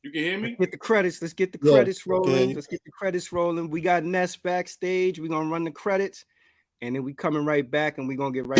You can hear Let's me? get the credits. Let's get the Yeah. credits rolling. Okay. Let's get the credits rolling. We got Ness backstage. We're gonna run the credits, and then we coming right back, and we're gonna get right.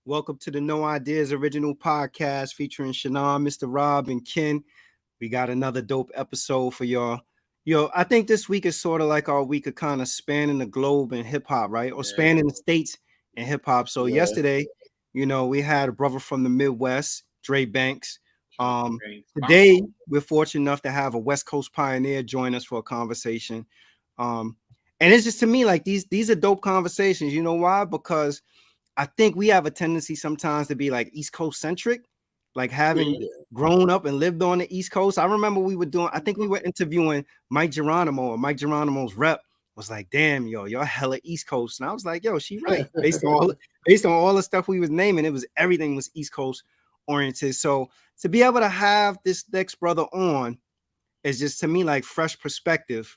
Welcome to the No Ideas Original Podcast featuring Shannon, Mr. Rob, and Ken. We got another dope episode for y'all. I think this week is sort of like our week of kind of spanning the globe in hip hop, right? Or spanning the states in hip hop. So yesterday, we had a brother from the Midwest, Dre Banks. Today, we're fortunate enough to have a West Coast pioneer join us for a conversation. And it's just to me like these are dope conversations. You know why? Because I think we have a tendency sometimes to be like East Coast centric, like having grown up and lived on the East Coast. I remember I think we were interviewing Mike Geronimo, and Mike Geronimo's rep was like, damn, y'all hella East Coast. And I was like, yo, she right. Based on all the stuff we was naming, everything was East Coast oriented. So to be able to have this next brother on is just to me like fresh perspective.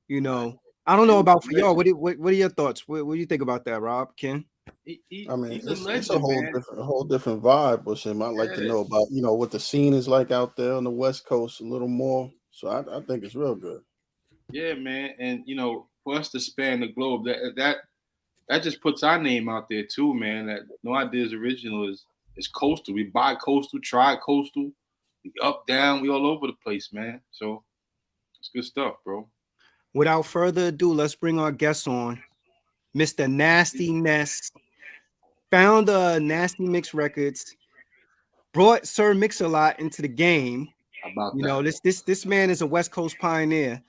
I don't know about for y'all. What are your thoughts? What do you think about that, Rob, Ken? I mean, it's a whole different vibe, but I'd like to know about what the scene is like out there on the West Coast a little more. So I think it's real good. Yeah, man, and for us to span the globe, that just puts our name out there too, man. That No Ideas Original is coastal. We bi-coastal, tri-coastal, we up, down, we all over the place, man. So it's good stuff, bro. Without further ado, let's bring our guest on, Mr. Nasty Ness, founder of Nasty Mix Records, brought Sir Mix-a-Lot into the game. This man is a West Coast pioneer.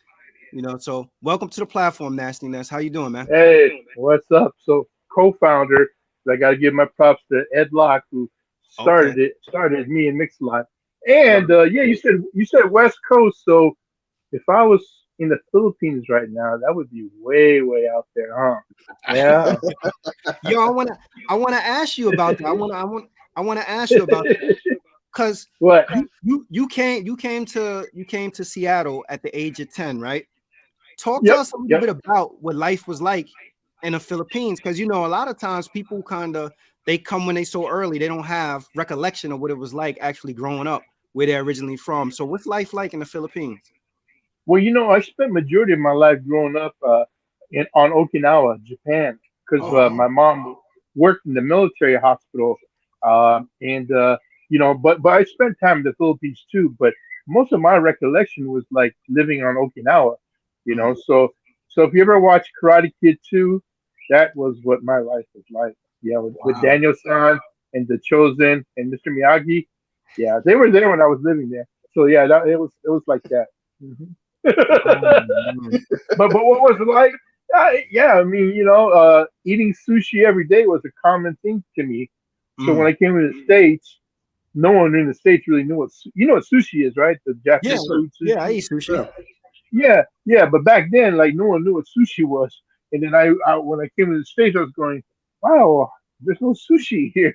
So welcome to the platform, Nasty Ness. How you doing, man? Hey, what's up? So co-founder, I got to give my props to Ed Locke, who started me and Mix-a-Lot. And you said West Coast. So if I was in the Philippines right now, that would be way, way out there, huh? Yeah. Yo, I wanna ask you about that. I wanna ask you about that. Because what you came to Seattle at the age of 10, right? Talk to us a little bit about what life was like in the Philippines, because a lot of times people they come when they so early, they don't have recollection of what it was like actually growing up where they're originally from. So what's life like in the Philippines? Well, I spent majority of my life growing up on Okinawa, Japan, because my mom worked in the military hospital, but I spent time in the Philippines too. But most of my recollection was like living on Okinawa, So if you ever watch Karate Kid 2, that was what my life was like. Yeah, with Daniel-san and the Chosen and Mr. Miyagi. Yeah, they were there when I was living there. So yeah, it was like that. Mm-hmm. but what was it like? I mean, eating sushi every day was a common thing to me. So when I came to the States, no one in the States really knew what sushi is, right? The Japanese food sushi. Yeah, I eat sushi. Yeah, but back then, like, no one knew what sushi was. And then I when I came to the States, I was going, wow, there's no sushi here,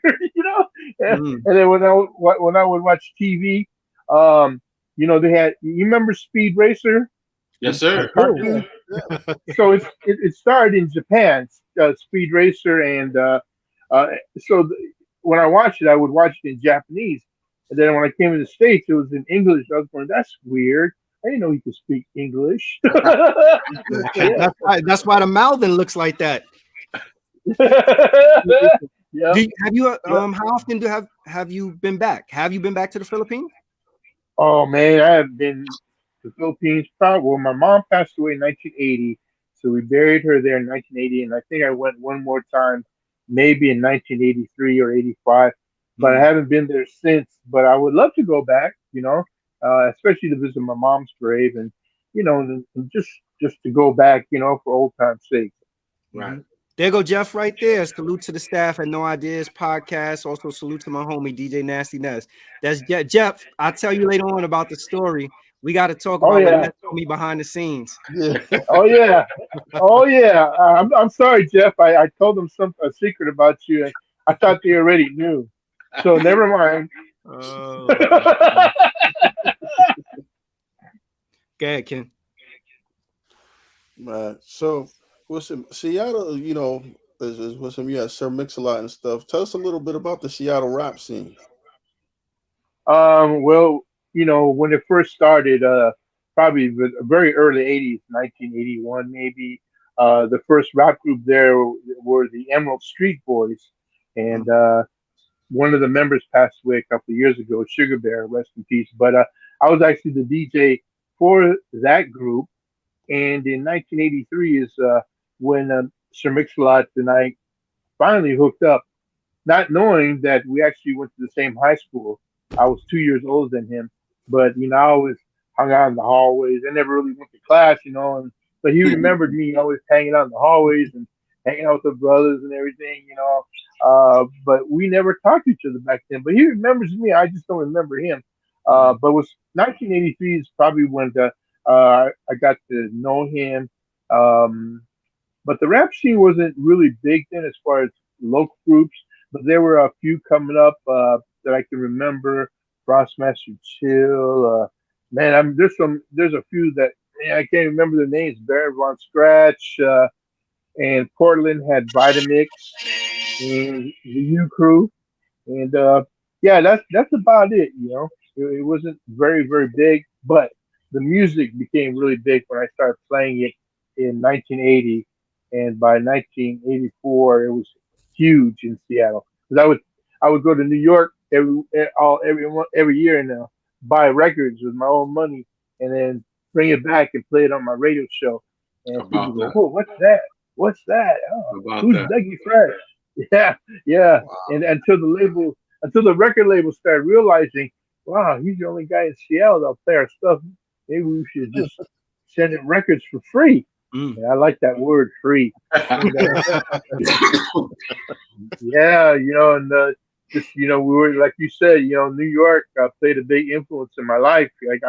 And then when I would watch TV, they had. You remember Speed Racer? Yes, sir. Cartoon. So it started in Japan, Speed Racer, and when I watched it, I would watch it in Japanese, and then when I came to the States, it was in English. I was going, that's weird. I didn't know he could speak English. That's why the mouthing looks like that. How often have you been back? Have you been back to the Philippines? Oh man, I have been to the Philippines. Well, my mom passed away in 1980, so we buried her there in 1980, and I think I went one more time, maybe in 1983 or 85, but I haven't been there since. But I would love to go back, especially to visit my mom's grave, and and just to go back, for old time's sake. Right. There go Jeff right there. Salute to the staff at No Ideas Podcast. Also salute to my homie DJ Nasty Ness. That's Jeff. I'll tell you later on about the story. We got to talk about what Ness told me behind the scenes. Yeah. Oh yeah. I'm sorry, Jeff. I told them a secret about you. And I thought they already knew. So never mind. Oh. Go ahead, Ken. Right. So, listen, Seattle, you know, is with some Sir Mix-a-Lot and stuff. Tell us a little bit about the Seattle rap scene. Well, you know, when it first started, probably the very early '80s, 1981 maybe. The first rap group there were the Emerald Street Boys, and one of the members passed away a couple of years ago, Sugar Bear, rest in peace. But I was actually the DJ for that group, and in 1983 is when Sir Mix-a-Lot and I finally hooked up, not knowing that we actually went to the same high school. I was 2 years older than him, but you know, I always hung out in the hallways. I never really went to class, you know, but he remembered me always hanging out in the hallways and hanging out with the brothers and everything, you know. But we never talked to each other back then. But he remembers me. I just don't remember him. But it was 1983 is probably when I got to know him. But the rap scene wasn't really big then as far as local groups, but there were a few coming up that I can remember. Frostmaster Chill, man. There's a few that I can't remember the names. Baron Von Scratch, and Portland had Vitamix and the U Crew, and yeah, that's about it. You know, it wasn't very big, but the music became really big when I started playing it in 1980, and by 1984 it was huge in Seattle because I would go to New York every year and buy records with my own money and then bring it back and play it on my radio show. And people go, "Oh, what's that? What's that? Oh, who's Dougie Fresh?" Yeah. Wow. And until the record label started realizing, wow, he's the only guy in Seattle that'll play our stuff. Maybe we should just send him records for free. And I like that word, free. Yeah, you know, and just, you know, we were, like you said, you know, New York played a big influence in my life. Like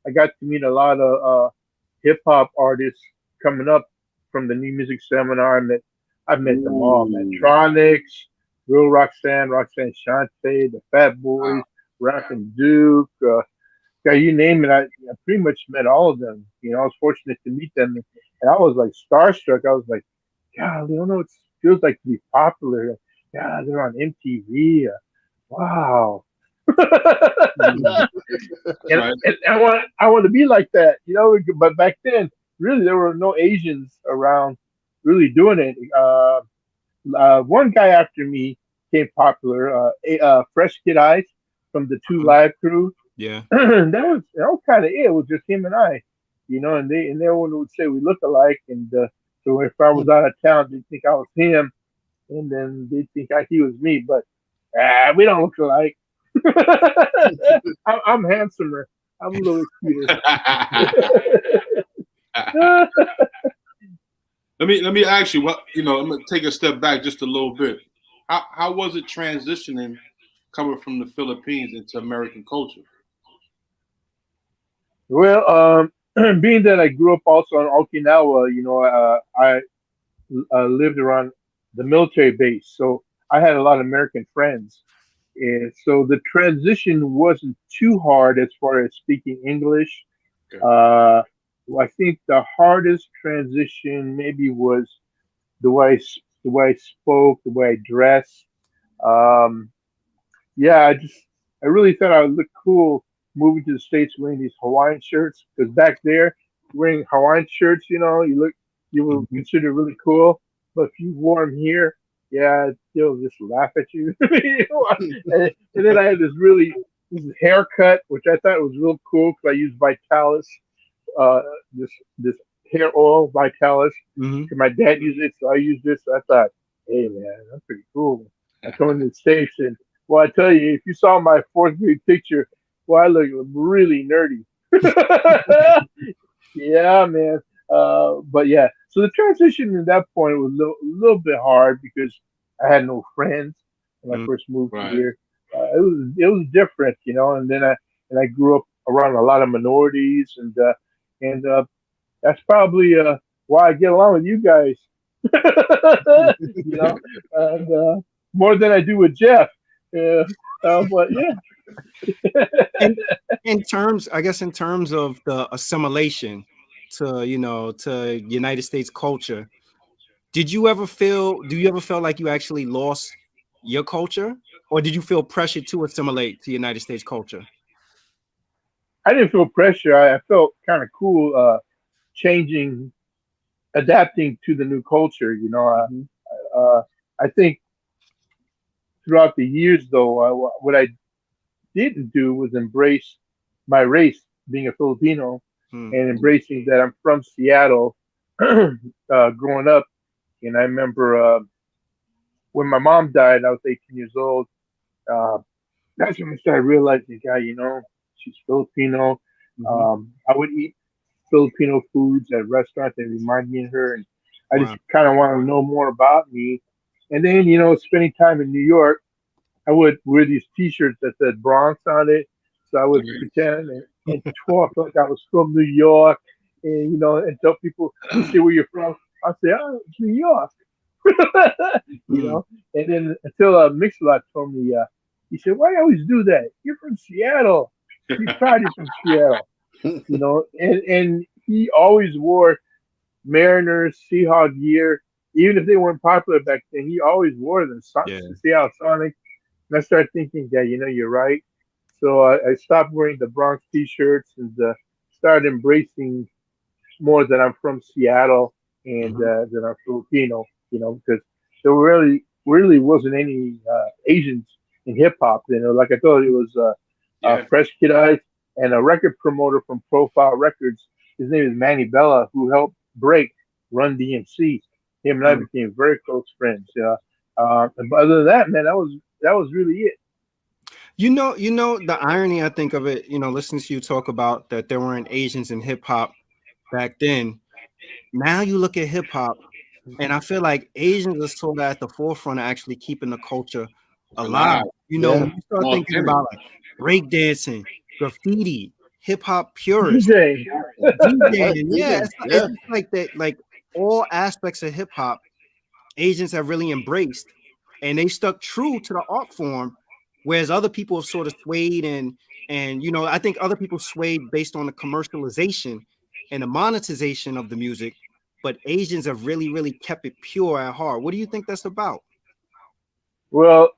I got to meet a lot of hip hop artists coming up from the New Music Seminar. I met them all. Metronics, Real Roxanne Shante, the Fat Boys, Rappin' Duke. Yeah, you name it. I pretty much met all of them. You know, I was fortunate to meet them, and I was like starstruck. I was like, God, I don't know what it feels like to be popular. Yeah, they're on MTV. Wow. and I want to be like that, you know. But back then, really, there were no Asians around really doing it. One guy after me became popular. Fresh Kid Ice from the Two Live Crew. Yeah, that was kind of it. It was just him and I, you know. And everyone would say we look alike, and so if I was out of town, they'd think I was him, and then they'd think he was me. But we don't look alike. I'm handsomer. I'm a little cuter. Let me ask you what, you know. I'm gonna take a step back just a little bit. How was it transitioning coming from the Philippines into American culture? Well, being that I grew up also on Okinawa, you know, I lived around the military base, so I had a lot of American friends. And so the transition wasn't too hard as far as speaking English. Okay. I think the hardest transition maybe was the way I spoke, the way I dressed. Yeah, I really thought I would look cool moving to the States wearing these Hawaiian shirts, because back there wearing Hawaiian shirts, you know, you were considered really cool. But if you wore them here, yeah, they'll just laugh at you. and then I had this haircut, which I thought was real cool because I used Vitalis, this hair oil, Vitalis. Mm-hmm. My dad used it, so I used this. So I thought, hey man, that's pretty cool. I come into the station. Well, I tell you, if you saw my fourth grade picture, well, I look really nerdy. Yeah, man. But yeah, So the transition at that point was a little bit hard because I had no friends when I first moved Right. here. It was different, And then I grew up around a lot of minorities, and that's probably why I get along with you guys, and more than I do with Jeff. But yeah. in terms, I guess, in terms of the assimilation to United States culture, do you ever feel like you actually lost your culture, or did you feel pressure to assimilate to United States culture? I didn't feel pressure. I felt kind of cool changing, adapting to the new culture. I think throughout the years, though, what I didn't do was embrace my race, being a Filipino, and embracing that I'm from Seattle, growing up. And I remember when my mom died, I was 18 years old. That's when I started realizing, she's Filipino. I would eat Filipino foods at restaurants that remind me of her, and I just kind of want to know more about me. And then, spending time in New York, I would wear these T-shirts that said Bronx on it, so I would pretend and talk like I was from New York, and and tell people, "You say where you're from?" I say, "Oh, it's New York," And then until Mix-a-Lot told me, he said, "Why you always do that? You're from Seattle. Be proud you're from Seattle." And he always wore Mariners, Seahawk gear, even if they weren't popular back then. He always wore them. Seattle Sonic. And I started thinking, yeah, you're right. So I stopped wearing the Bronx T-shirts and started embracing more that I'm from Seattle and that I'm Filipino. Because there really wasn't any Asians in hip hop. Like I told you, it was Fresh Kid Eyes and a record promoter from Profile Records. His name is Manny Bella, who helped break Run DMC. Him and I became very close friends. But other than that, man, that was really it. The irony, I think, of it, listening to you talk about that there weren't Asians in hip hop back then. Now you look at hip hop, and I feel like Asians are sort of at the forefront of actually keeping the culture alive. When you start thinking about like breakdancing, graffiti, hip hop purists, DJing. It's like that. Like all aspects of hip hop, Asians have really embraced, and they stuck true to the art form, whereas other people have sort of swayed and I think other people swayed based on the commercialization and the monetization of the music, but Asians have really, really kept it pure at heart. What do you think that's about? Well,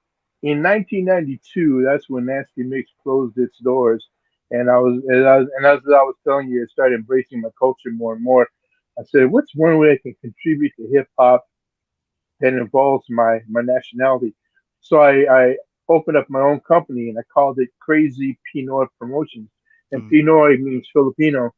in 1992, that's when Nasty Mix closed its doors, and as I was telling you, I started embracing my culture more and more. I said, what's one way I can contribute to hip hop that involves my nationality? So I opened up my own company and I called it Crazy Pinoy Promotions. And Pinoy means Filipino.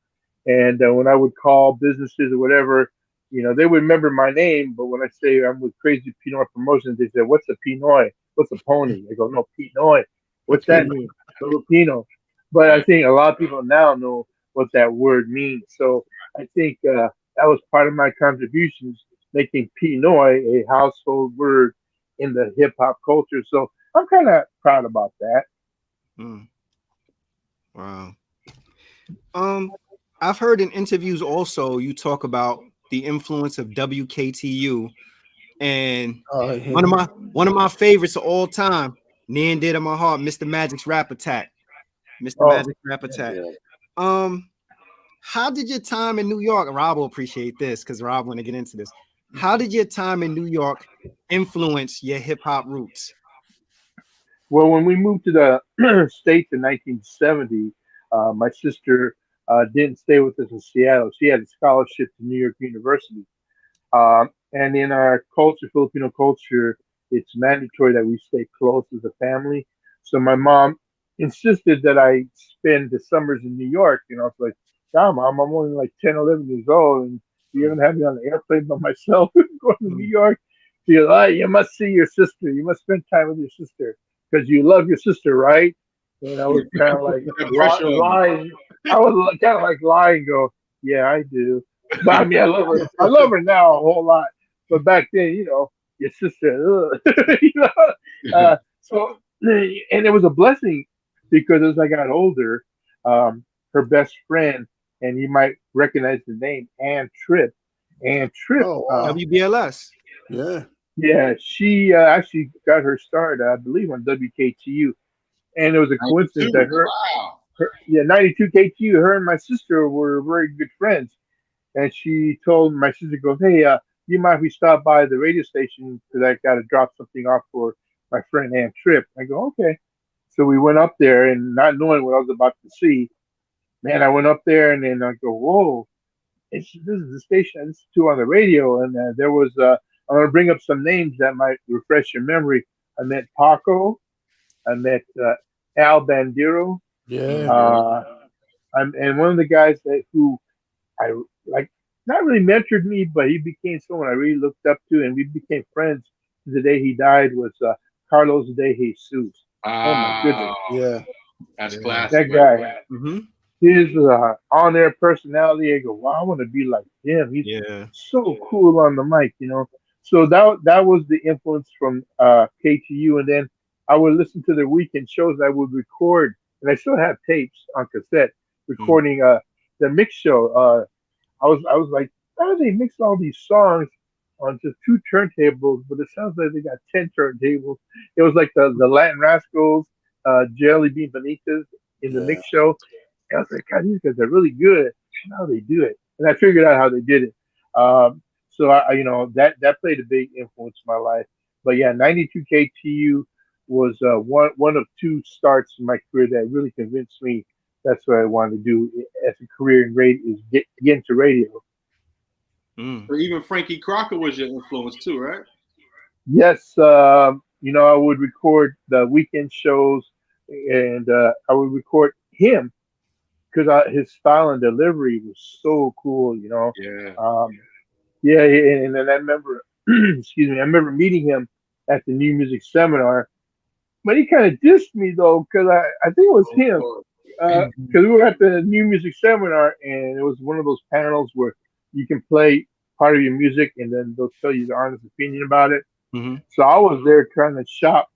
And when I would call businesses or whatever, they would remember my name. But when I say I'm with Crazy Pinoy Promotions, they say, "What's a Pinoy? What's a pony?" I go, "No, Pinoy. What's that mean?" Filipino. But I think a lot of people now know what that word means. So I think that was part of my contributions, making Pinoy a household word in the hip hop culture. So I'm kind of proud about that. Wow. I've heard in interviews also you talk about the influence of WKTU, and one of my favorites of all time, near and dear to my heart, Mr. Magic's Rap Attack. Magic's Rap Attack. How did your time in New York? Rob will appreciate this because Rob want to get into this. How did your time in New York influence your hip hop roots? Well, when we moved to the States in 1970, my sister didn't stay with us in Seattle. She had a scholarship to New York University. And in our culture, Filipino culture, it's mandatory that we stay close as a family. So my mom insisted that I spend the summers in New York. It's like, "Yeah, Mom, I'm only like 10, 11 years old, and you're going to have me on the airplane by myself going to New York." She goes, "Oh, you must see your sister. You must spend time with your sister because you love your sister, right?" And I was kind of like lying. I was kind of like lying, go, "Yeah, I do." But I mean, I love her. I love her now a whole lot. But back then, your sister, so and it was a blessing because as I got older, her best friend, and you might recognize the name, Ann Tripp. Ann Tripp. Oh, wow. WBLS. Yeah. Yeah, she actually got her start, I believe, on WKTU, and it was a coincidence that Wow. 92 KTU, her and my sister were very good friends, and she told my sister, goes, "Hey, you mind if we stop by the radio station because I got to drop something off for my friend Ann Tripp?" I go, "Okay." So we went up there, and not knowing what I was about to see, man, I went up there, and then I go, "Whoa, this is the station I listened to on the radio," and there was I'm going to bring up some names that might refresh your memory. I met Paco. I met Al Bandero. Yeah. Uh, and one of the guys who I like, not really mentored me, but he became someone I really looked up to, and we became friends the day he died, was Carlos De Jesus. Oh my goodness. Yeah. That's Yeah. classic. That guy. Mm-hmm. His on-air personality, I go, wow, I want to be like him. He's Yeah. so cool on the mic. So that was the influence from KTU, and then I would listen to the weekend shows. I would record, and I still have tapes on cassette recording the mix show. I was like, how do they mix all these songs on just 2 turntables? But it sounds like they got 10 turntables. It was like the Latin Rascals, Jelly Bean Benitez in the Yeah. mix show. And I was like, God, these guys are really good. How do they do it? And I figured out how they did it. So that played a big influence in my life. But yeah, 92 KTU was one of 2 starts in my career that really convinced me that's what I wanted to do as a career in radio, is get into radio. Mm. Or even Frankie Crocker was your influence too, right? Yes, I would record the weekend shows, and I would record him because his style and delivery was so cool. Yeah. Yeah, and then I remember, excuse me, I remember meeting him at the New Music Seminar, but he kind of dissed me though, because I think it was him, because we were at the New Music Seminar, and it was one of those panels where you can play part of your music, and then they'll tell you the artist's opinion about it. Mm-hmm. So I was there trying to shop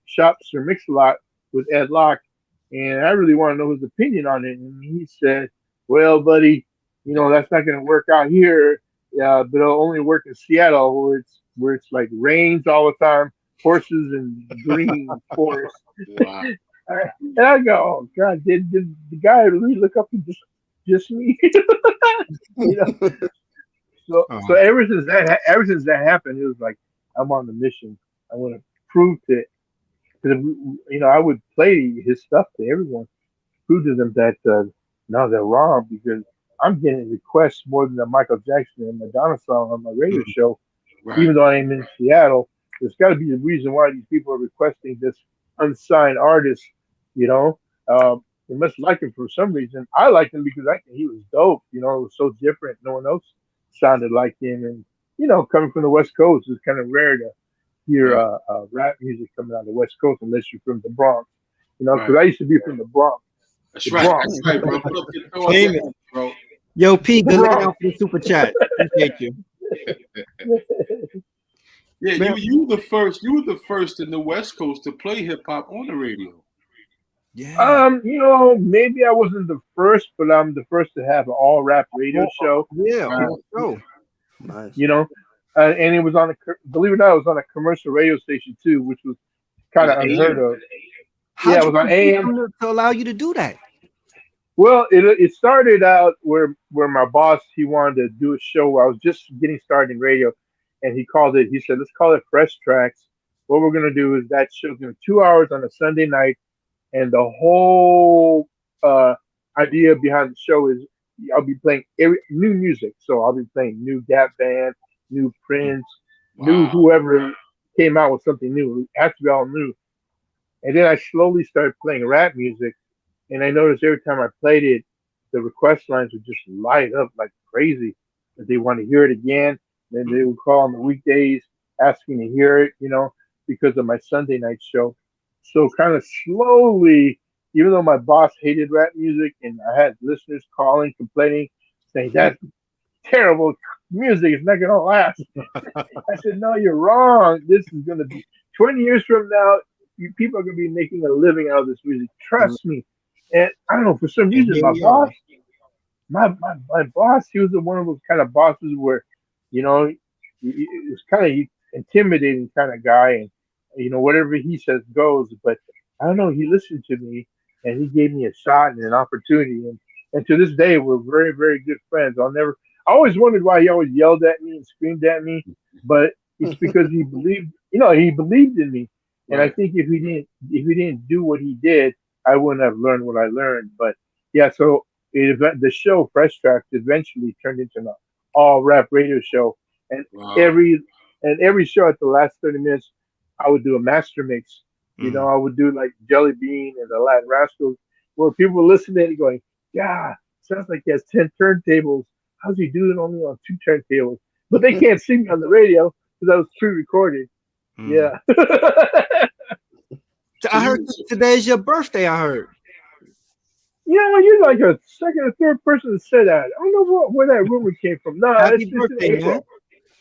Sir Mix-a-Lot with Ed Locke, and I really want to know his opinion on it. And he said, "Well, buddy, that's not going to work out here. Yeah, but it'll only work in Seattle, where it's like rains all the time, horses and green forest." Wow. And I go, "Oh God, did the guy really look up and just me?" So ever since that happened, it was like, I'm on the mission. I want to prove to, because I would play his stuff to everyone, prove to them that no, they're wrong, because I'm getting requests more than the Michael Jackson and Madonna song on my radio show, Right. even though I'm in Seattle. There's got to be a reason why these people are requesting this unsigned artist. They must like him for some reason. I liked him because he was dope. It was so different. No one else sounded like him, and coming from the West Coast, it's kind of rare to hear rap music coming out of the West Coast unless you're from the Bronx. Because I used to be from the Bronx. That's right. That's right, bro. Put up your throw up your hands, bro. Yo, P, good looking out for the super chat. Appreciate you. Yeah, you were the first in the West Coast to play hip hop on the radio. Yeah. Maybe I wasn't the first, but I'm the first to have an all rap radio show. Yeah. Oh, nice. And it was believe it or not, it was on a commercial radio station too, which was kind of unheard of. How'd it was on AM to allow you to do that. Well, it started out where my boss, he wanted to do a show where I was just getting started in radio, and he said, let's call it Fresh Tracks. What we're gonna do is that show's gonna be 2 hours on a Sunday night, and the whole idea behind the show is I'll be playing new music. So I'll be playing new Gap Band, new Prince, new whoever came out with something new. It has to be all new. And then I slowly started playing rap music, and I noticed every time I played it, the request lines would just light up like crazy. That they want to hear it again. Then they would call on the weekdays asking to hear it, because of my Sunday night show. So kind of slowly, even though my boss hated rap music and I had listeners calling, complaining, saying that terrible music. It's not gonna last. I said, no, you're wrong. This is gonna be 20 years from now. People are gonna be making a living out of this music. Trust me. And I don't know, for some reason, my boss, my boss, he was one of those kind of bosses where, he was kind of intimidating kind of guy, and whatever he says goes. But I don't know, he listened to me, and he gave me a shot and an opportunity, and to this day, we're very, very good friends. I always wondered why he always yelled at me and screamed at me, but it's because he believed in me. And I think if he didn't do what he did, I wouldn't have learned what I learned. But yeah, so the show Fresh Tracks eventually turned into an all rap radio show, and every show at the last 30 minutes, I would do a master mix. I would do like Jelly Bean and the Latin Rascals, where people were listening and going, "Yeah, sounds like he has 10 turntables. How's he doing only on 2 turntables?" But they can't see me on the radio because I was pre-recorded. Yeah. I heard today's your birthday. I heard. You're like a second or third person to say that. I don't know where that rumor came from. No, Happy it's birthday, in April.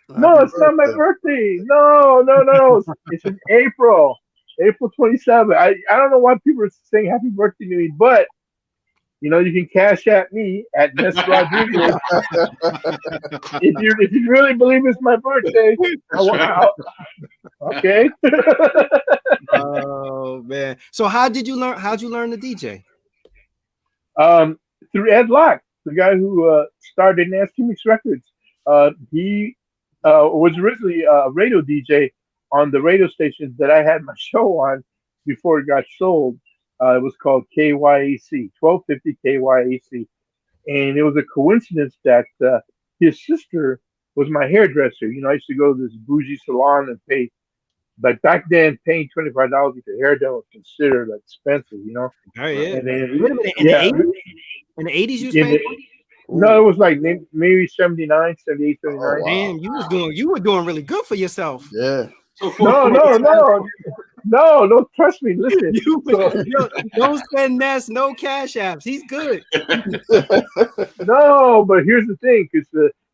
man. No, it's not my birthday. No. It's in April. April 27th. I don't know why people are saying happy birthday to me, but you can cash at me at Miss Rodriguez. if you really believe it's my birthday, okay. Oh man! So how'd you learn to DJ? Through Ed Locke, the guy who started Nasty Mix Records. He was originally a radio DJ on the radio station that I had my show on before it got sold. It was called KYAC, 1250 KYAC. And it was a coincidence that his sister was my hairdresser. I used to go to this bougie salon and pay, but back then paying $25 to get your hair done was considered expensive, Oh yeah. And then, in the 80s you was paying? No, it was like maybe 79, 78, 79. Oh, wow. Damn, you were doing really good for yourself. Yeah. No, trust me. Listen, don't spend Ness, no cash apps. He's good. No, but here's the thing, because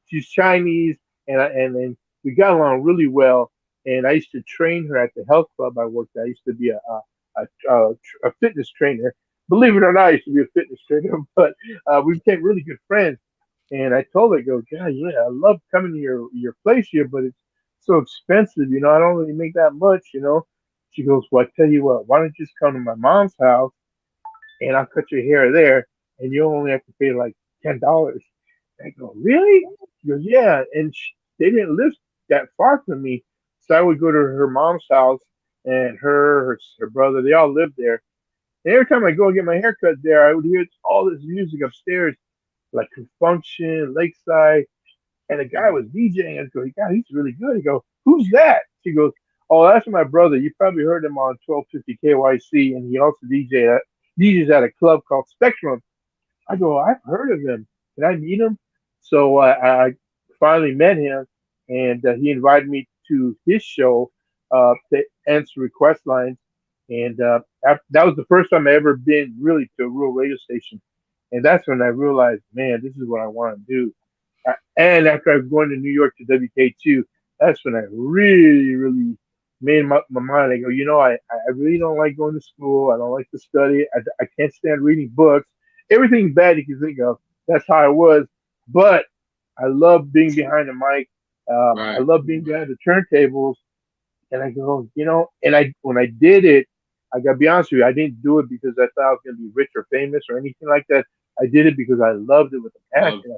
she's Chinese, and we got along really well. And I used to train her at the health club I worked at. I used to be a fitness trainer. Believe it or not, I used to be a fitness trainer, but we became really good friends. And I told her, God, yeah, I love coming to your place here, but it's so expensive, I don't really make that much, She goes, well, I tell you what, why don't you just come to my mom's house and I'll cut your hair there and you'll only have to pay like $10. I go, really? She goes, yeah. And they didn't live that far from me. So I would go to her mom's house, and her brother, they all lived there. And every time I go and get my hair cut there, I would hear all this music upstairs, like Confunction, Lakeside. And the guy was DJing. I go, God, he's really good. He goes, who's that? She goes, oh, that's my brother. You probably heard him on 1250 KYC, and he also DJs at a club called Spectrum. I go, I've heard of him. Can I meet him? So I finally met him, and he invited me to his show to answer request lines. And that was the first time I ever been really to a real radio station. And that's when I realized, man, this is what I want to do. And after I was going to New York to WK2, that's when I really, really made my mind. I go, I really don't like going to school. I don't like to study. I can't stand reading books. Everything bad you can think of. That's how I was. But I love being behind the mic. Right. I love being behind the turntables. And I go, and when I did it, I got to be honest with you, I didn't do it because I thought I was going to be rich or famous or anything like that. I did it because I loved it with a passion.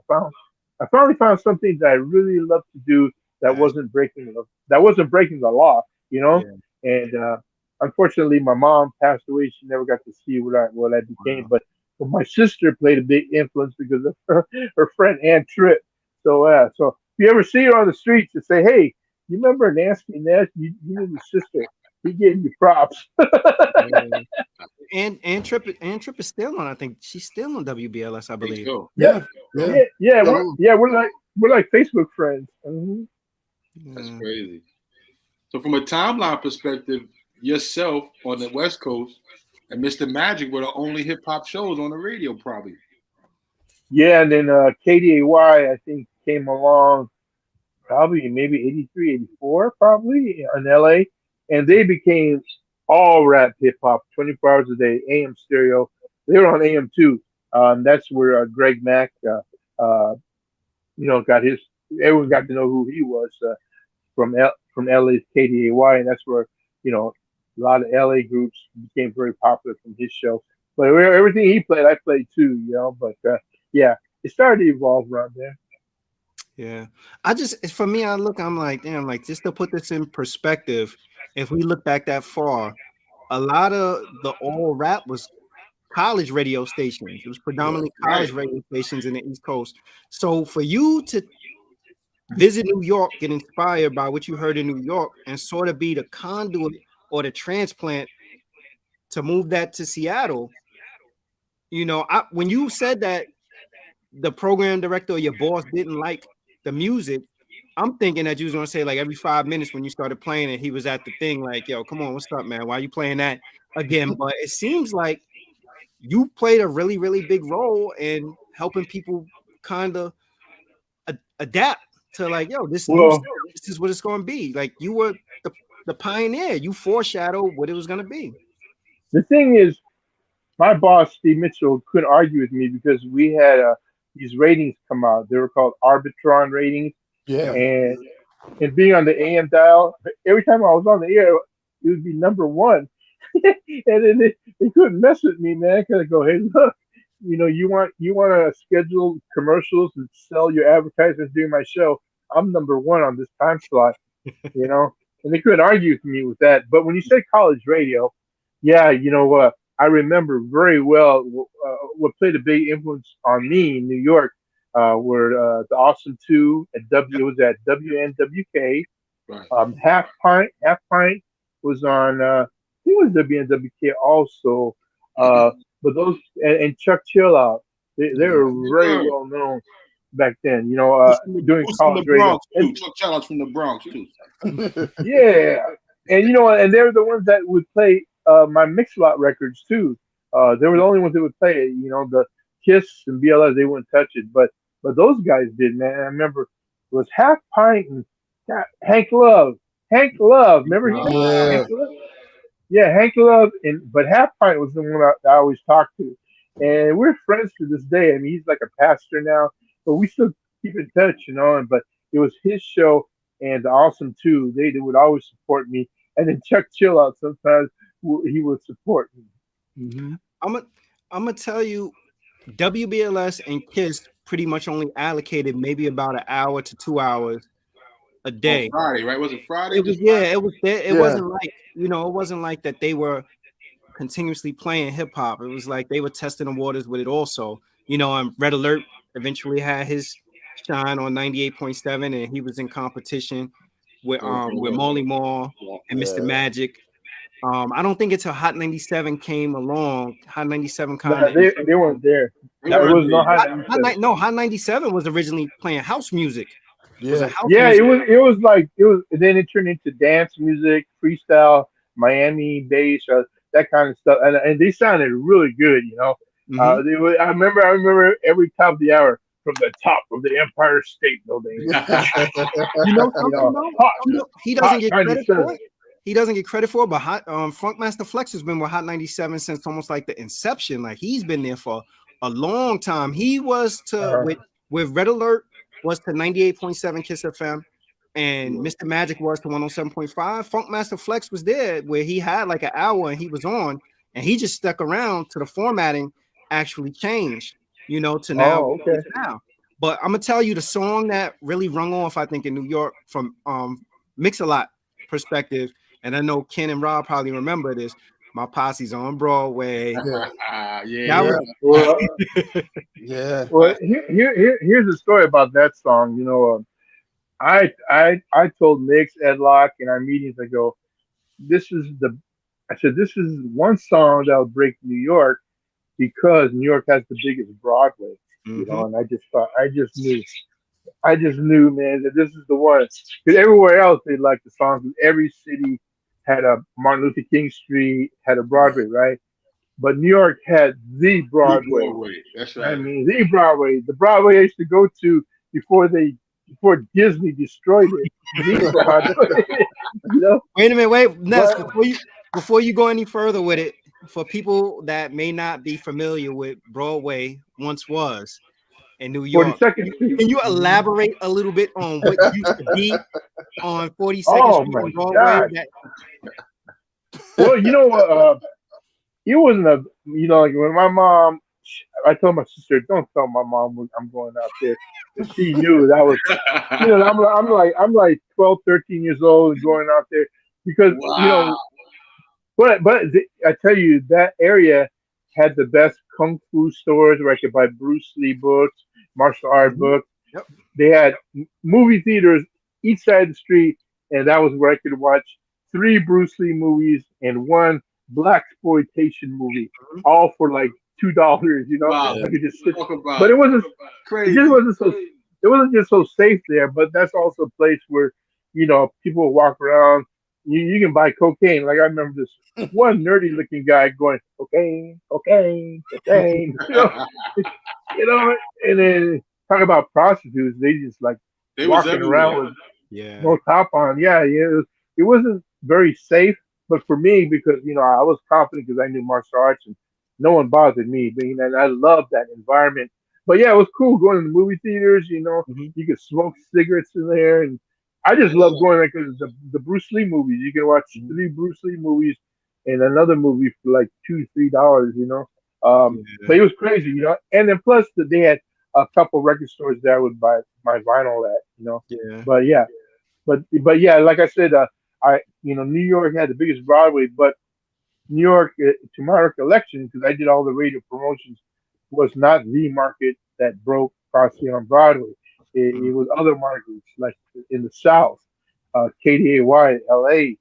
I finally found something that I really loved to do that wasn't breaking the law, Yeah. And unfortunately, my mom passed away. She never got to see what I became. Wow. But my sister played a big influence because of her friend Ann Tripp. So so if you ever see her on the streets, you say, hey, you remember Nasty Ness? You knew the sister. He gave you props. And Tripp is still on. I think she's still on WBLS, I believe. Yeah. We're like Facebook friends. Mm-hmm. That's crazy. So from a timeline perspective, yourself on the West Coast and Mr. Magic were the only hip hop shows on the radio, probably. Yeah, and then KDAY, I think came along probably maybe 83, 84, probably in LA. And they became all rap hip hop, 24 hours a day, AM stereo. They were on AM too. That's where Greg Mack, got his. Everyone got to know who he was from LA's KDAY, and that's where a lot of LA groups became very popular from his show. But everything he played, I played too. But yeah, it started to evolve around there. Yeah, for me, I'm like, damn, like just to put this in perspective, if we look back that far, a lot of the old rap was college radio stations. It was predominantly college radio stations in the East Coast. So for you to visit New York, get inspired by what you heard in New York, and sort of be the conduit or the transplant to move that to Seattle, when you said that the program director or your boss didn't like the music, I'm thinking that you was gonna say like every 5 minutes when you started playing it, he was at the thing like, yo, come on, what's up, man? Why are you playing that again? But it seems like you played a really, really big role in helping people kind of adapt to like, yo, this is what it's going to be. Like you were the pioneer. You foreshadowed what it was going to be. The thing is, my boss Steve Mitchell couldn't argue with me because we had these ratings come out. They were called Arbitron ratings. Yeah. And being on the AM dial, every time I was on the air, it would be number one. And then they couldn't mess with me, man. Because I go, hey, look, you want to schedule commercials and sell your advertisements during my show. I'm number one on this time slot, and they couldn't argue with me with that. But when you say college radio, yeah, I remember very well what played a big influence on me in New York were the Awesome Two at it was at WNWK. Right. Half Pint was on it was WNWK also. But those and Chuck Chillout, they were very well known back then, doing college radio. Chuck Chillout's from the Bronx too. Yeah, and and they were the ones that would play my Mix-a-Lot records too. They were the only ones that would play it. The Kiss and BLS, they wouldn't touch it, but those guys did, man. I remember it was Half Pint and Hank Love. Remember him? Hank Love? Yeah, Hank Love, but Half Pint was the one I always talked to, and we're friends to this day. I mean, he's like a pastor now, but we still keep in touch, But it was his show, and the Awesome Two. They would always support me, and then Chuck Chillout sometimes he would support me. Mm-hmm. I'm gonna tell you, WBLS and Kiss pretty much only allocated maybe about an hour to 2 hours a day. On Friday, right? Was it Friday? It was, it wasn't like, it wasn't like that they were continuously playing hip hop. It was like they were testing the waters with it also. And Red Alert eventually had his shine on 98.7, and he was in competition with Molly Mall and Mr. Magic. I don't think until Hot 97 came along. Hot 97 kind of they weren't there. There was no Hot 97. Hot 97 was originally playing house music. Yeah, it was like then it turned into dance music, freestyle, Miami bass, that kind of stuff, and they sounded really good, Mm-hmm. I remember every top of the hour from the top of the Empire State Building. He doesn't get credit for it. He doesn't get credit for it, but Funkmaster Flex has been with Hot 97 since almost like the inception. Like he's been there for a long time. He was with Red Alert was to 98.7 Kiss FM, and Mr. Magic was to 107.5. Funkmaster Flex was there where he had like an hour and he was on, and he just stuck around to the formatting actually changed, to now. Now. But I'm gonna tell you the song that really rung off, I think, in New York from Mix-a-Lot perspective, and I know Ken and Rob probably remember this. My Posse's on Broadway. Yeah. Well, here's the story about that song. I told Mix, Edlock in our meetings, I go, this is one song that will break New York because New York has the biggest Broadway. Mm-hmm. And I just knew, man, that this is the one. Because everywhere else they liked the songs. Every city had a Martin Luther King Street, had a Broadway, right? But New York had the Broadway. That's right. I mean, the Broadway. The Broadway I used to go to before Disney destroyed it. You know? Wait a minute, Ness, before you go any further with it, for people that may not be familiar with Broadway once was in New York, 42nd Street. can you elaborate a little bit on what used to be on 42nd Oh Street my and Broadway? God. Well, you know what? It wasn't like when my mom, I told my sister, don't tell my mom I'm going out there. And she knew that was, I'm like 12, 13 years old and going out there because, Wow. but I tell you, that area had the best kung fu stores where I could buy Bruce Lee books, martial art books. Yep. They had movie theaters each side of the street, and that was where I could watch 3 Bruce Lee movies and 1 blaxploitation movie, all for like $2. Wow. I could just sit, But but it wasn't. crazy. It just wasn't so. It wasn't just so safe there. But that's also a place where people would walk around. You can buy cocaine. Like I remember this one nerdy looking guy going cocaine, cocaine, cocaine. And then talk about prostitutes. They just like They was walking everywhere. around with no top on. Yeah. It wasn't very safe. But for me, because I was confident because I knew martial arts and no one bothered me. But and I loved that environment. But yeah, it was cool going to the movie theaters. You could smoke cigarettes in there, and I just love going there because the Bruce Lee movies. You can watch 3 Bruce Lee movies and another movie for like $2-3. But it was crazy. And then plus they had a couple record stores that I would buy my vinyl at. Yeah. But yeah, but yeah, like I said, New York had the biggest Broadway, but New York, to my recollection, because I did all the radio promotions, was not the market that broke Posse on Broadway. It was other markets like in the South, KDAY, LA,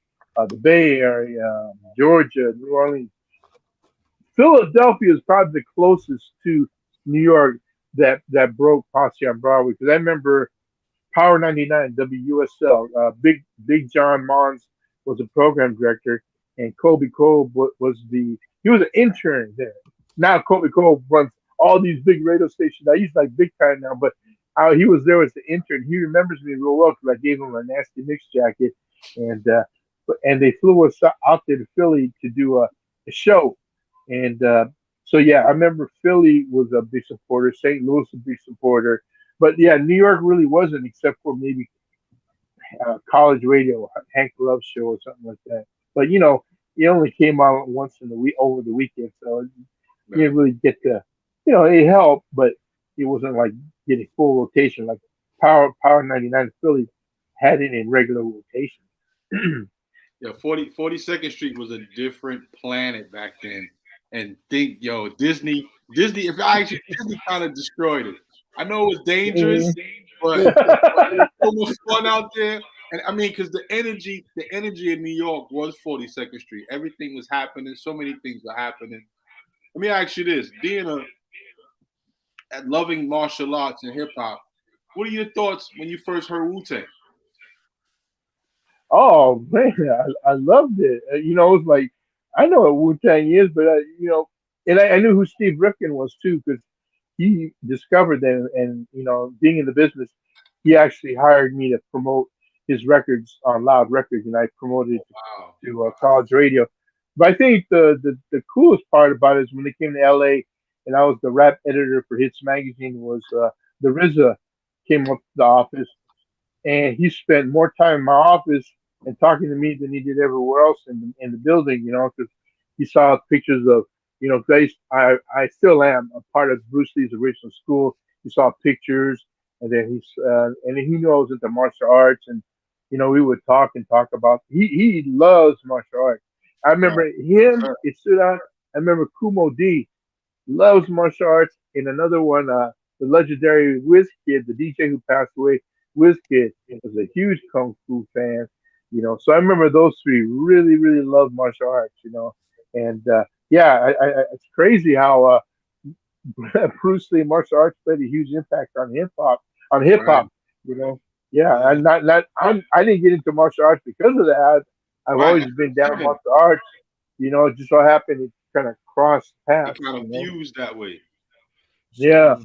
the Bay Area, Georgia, New Orleans. Philadelphia is probably the closest to New York that broke Posse on Broadway, because I remember Power 99, WUSL. Big John Mons was the program director, and Kobe Cole was he was an intern there. Now Kobe Cole runs all these big radio stations. He's like big time now, but he was there as the intern. He remembers me real well because I gave him a Nasty Mix jacket, and they flew us out there to Philly to do a show, and so yeah, I remember Philly was a big supporter, St. Louis a big supporter. But yeah, New York really wasn't, except for maybe college radio, Hank Love Show or something like that. But it only came out once in the week over the weekend, so you didn't really get the, it helped, but it wasn't like getting full rotation. Like Power 99 Philly had it in regular rotation. Yeah, 42nd Street was a different planet back then. And Disney kind of destroyed it. I know it was dangerous, but it was so much fun out there. And I mean, because the energy in New York was 42nd Street. Everything was happening. So many things were happening. Let me ask you this: being loving martial arts and hip hop, what are your thoughts when you first heard Wu-Tang? Oh man, I loved it. It was like I know what Wu-Tang is, but and I knew who Steve Rifkin was too, because he discovered them, and being in the business, he actually hired me to promote his records on Loud Records, and I promoted it to college radio. But I think the coolest part about it is when they came to LA, and I was the rap editor for Hits Magazine. Was the RZA came up to the office, and he spent more time in my office and talking to me than he did everywhere else in the building. Because he saw pictures of. Because I still am a part of Bruce Lee's original school. He saw pictures, and then he knew I was into martial arts, and we would talk about. He loves martial arts. I remember him. It stood out. I remember Kumo D loves martial arts, and another one, the legendary WizKid, the DJ who passed away, WizKid, was a huge kung fu fan. So I remember those 3 really, really loved martial arts. And yeah, it's crazy how Bruce Lee martial arts played a huge impact on hip hop. Yeah, and I didn't get into martial arts because of that. I've always been down martial arts. It just so happened it kind of crossed paths. It kind of fused that way. Yeah.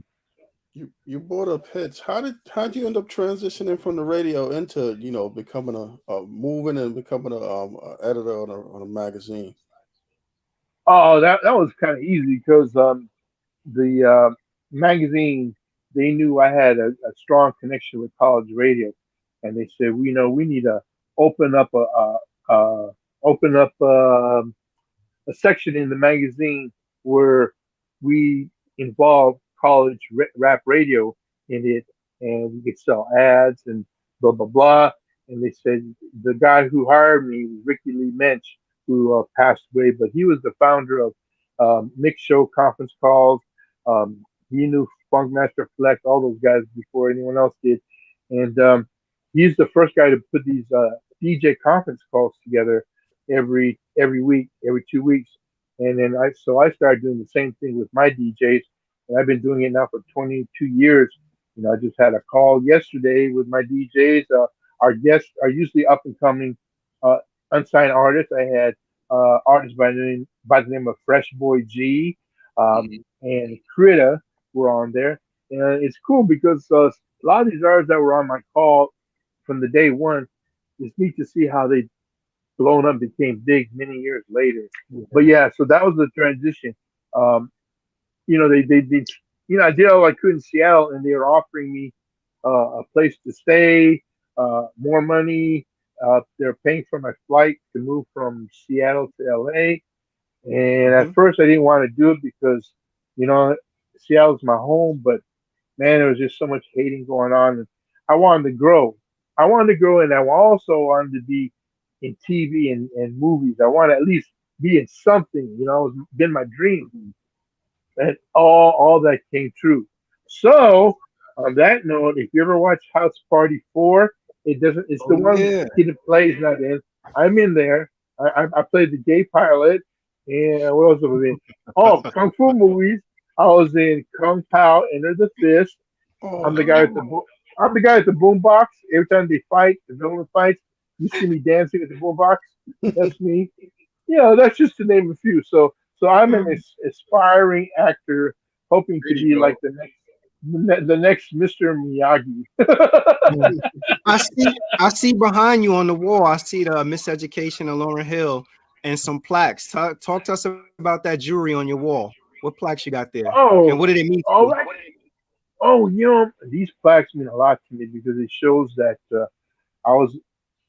You brought up hits. How'd you end up transitioning from the radio into becoming a moving and becoming a editor on a magazine? Oh, that was kind of easy because the magazine, they knew I had a strong connection with college radio, and they said, we need to open up open up a section in the magazine where we involve college rap radio in it, and we could sell ads and blah blah blah. And they said the guy who hired me was Ricky Lee Mensch, who passed away, but he was the founder of Mix Show conference calls. He knew Funkmaster Flex, all those guys before anyone else did, and he's the first guy to put these DJ conference calls together every week, every 2 weeks. And then I started doing the same thing with my DJs, and I've been doing it now for 22 years. I just had a call yesterday with my DJs. Our guests are usually up and coming unsigned artists. I had artists by the name of Fresh Boy G and Krita were on there, and it's cool because a lot of these artists that were on my call from the day one, it's neat to see how they blown up, became big many years later. But yeah, so that was the transition. I did all I could in Seattle, and they were offering me a place to stay, more money. They're paying for my flight to move from Seattle to LA. And at first, I didn't want to do it because, Seattle's my home, but man, there was just so much hating going on. And I wanted to grow. And I also wanted to be in TV and movies. I want to at least be in something, it's been my dream. And all that came true. So on that note, if you ever watch House Party 4, it's the one that Kid plays not in. I'm in there. I played the gay pilot, and what else have I been? Oh, Kung Fu movies. I was in Kung Pao, Enter the Fist. I'm the guy at the boombox. Every time they fight, the villain fights, you see me dancing at the boombox. That's me. That's just to name a few. So I'm an aspiring actor, hoping to be like the next Mr. Miyagi. I see behind you on the wall. I see the Miseducation of Lauryn Hill and some plaques. Talk to us about that jewelry on your wall. What plaques you got there? Oh, and what did it mean? These plaques mean a lot to me because it shows that I was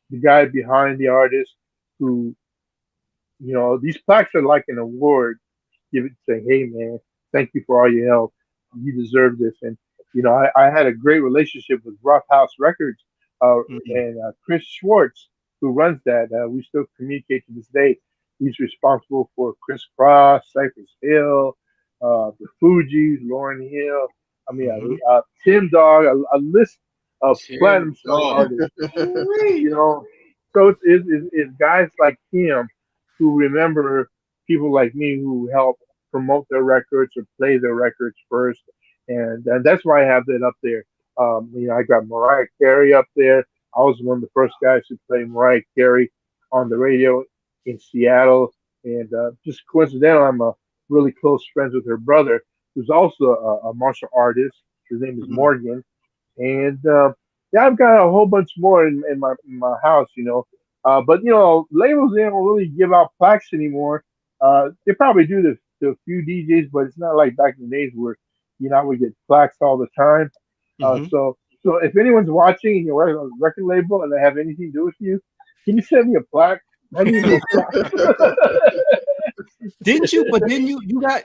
the guy behind the artist who, these plaques are like an award. Give it, say, hey man, thank you for all your help. You deserve this. And I had a great relationship with Rough House Records and Chris Schwartz, who runs that. We still communicate to this day. He's responsible for Chris Cross, Cypress Hill, the Fugees, Lauryn Hill. Tim Dog, a list of platinum song artists. So it's guys like him who remember people like me who help promote their records or play their records first, and that's why I have that up there. I got Mariah Carey up there. I was one of the first guys to play Mariah Carey on the radio in Seattle, and just coincidental, I'm really close friends with her brother, who's also a martial artist. His name is Morgan, and I've got a whole bunch more in my house, but labels, they don't really give out plaques anymore. They probably do this to a few DJs, but it's not like back in the days where I would get plaques all the time. So if anyone's watching and you're on a record label and they have anything to do with you, can you send me a plaque? I need a plaque. Didn't you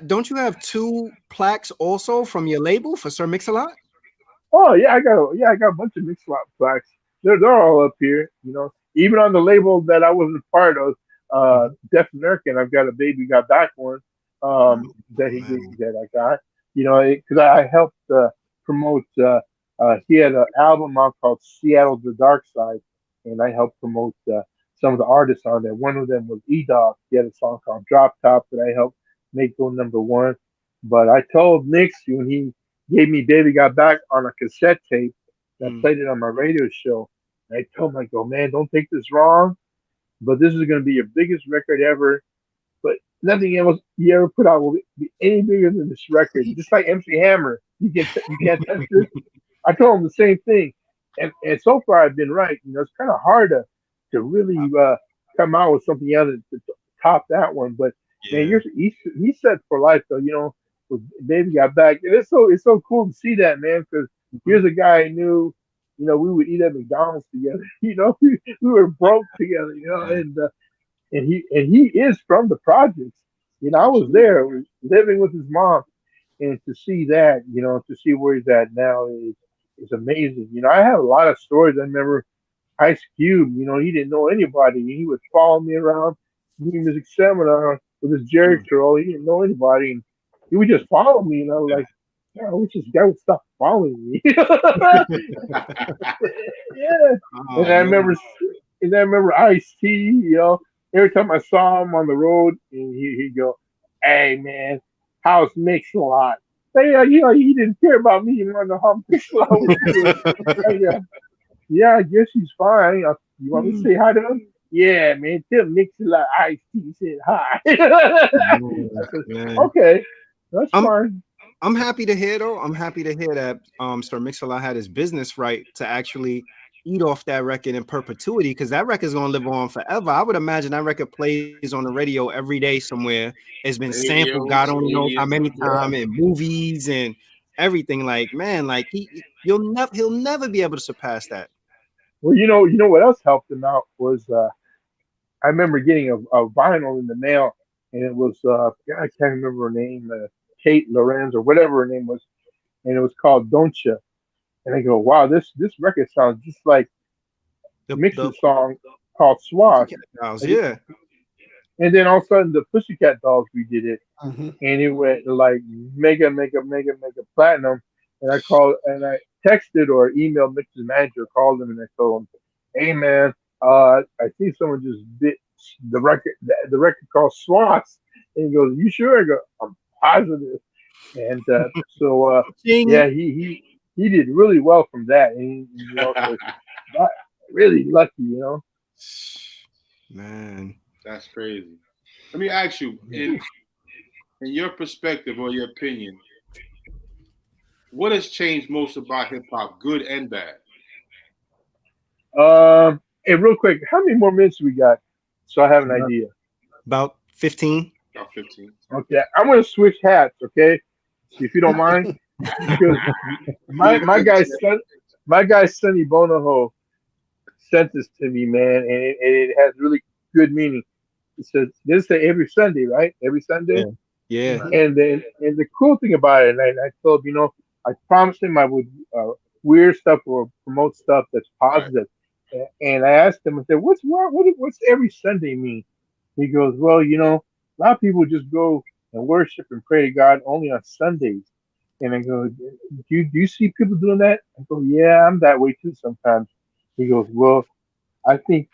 don't you have 2 plaques also from your label for Sir Mix-a-Lot? Oh yeah, I got a bunch of Mix-a-Lot plaques. They're all up here, Even on the label that I wasn't part of, Deaf American, I've got a Baby Got Back one that I got, because I helped promote. He had an album out called Seattle the Dark Side, and I helped promote some of the artists on there. One of them was E-Dog. He had a song called Drop Top that I helped make go #1. But I told Nix when he gave me Baby Got Back on a cassette tape, I played it on my radio show. And I told him, I go, man, don't take this wrong, but this is going to be your biggest record ever. But nothing else you ever put out will be any bigger than this record. Just like MC Hammer. You can't touch this. I told him the same thing, and so far I've been right. It's kind of hard to really come out with something else to top that one. But man, he's set for life though. With Baby Got Back, and it's so cool to see that, man. Because here's a guy I knew. We would eat at McDonald's together. We were broke together. And he is from the projects. I was there living with his mom, and to see that, to see where he's at now is amazing. I have a lot of stories. I remember Ice Cube. He didn't know anybody. He would follow me around music seminar with his Jerry curl. He didn't know anybody, and he would just follow me. And I was like, I wish this guy would stop following me. Yeah. Oh, and I remember Ice-T. Every time I saw him on the road, and he'd go, "Hey man, how's Mix-a-Lot?" Hey, he didn't care about me. He wanted to know how Mix-a-Lot was doing. Yeah, I guess he's fine. You want me to say hi to him? Yeah, man. Tell Mix-a-Lot Ice-T said hi. Said, okay, that's fine. I'm happy to hear though. I'm happy to hear that Sir Mix-a-Lot had his business right to actually eat off that record in perpetuity, because that record's gonna live on forever. I would imagine that record plays on the radio every day somewhere. It's been sampled God only knows how many times in movies and everything. Like, man, like he'll never be able to surpass that. Well, you know what else helped him out was I remember getting a vinyl in the mail, and it was I can't remember her name, Kate Lorenz or whatever her name was, and it was called Don't Ya. And I go, wow, this record sounds just like the Mix's song called Swash. Yeah. And then all of a sudden the Pussycat Dolls redid it, and it went like mega platinum. And I texted or emailed Mix's manager, called him, and I told him, "Hey man, I think someone just did the record called Swash." And he goes, "You sure?" I go, "I'm positive." And so yeah, he did really well from that, and so really lucky, Man, that's crazy. Let me ask you, in your perspective or your opinion, what has changed most about hip hop, good and bad? Hey, real quick, how many more minutes we got? So I have an idea. About 15. About 15. Okay, I'm gonna switch hats. Okay, if you don't mind, because my guy Sonny Bonaho sent this to me, man, and it has really good meaning. It says this is every Sunday, right? Every Sunday. Yeah. And the cool thing about it, and I told I promised him I would wear stuff or promote stuff that's positive. Right. And I asked him, I said, what's every Sunday mean? He goes, well, a lot of people just go and worship and pray to God only on Sundays. And I go, do you see people doing that? I go, yeah, I'm that way too sometimes. He goes, well, I think,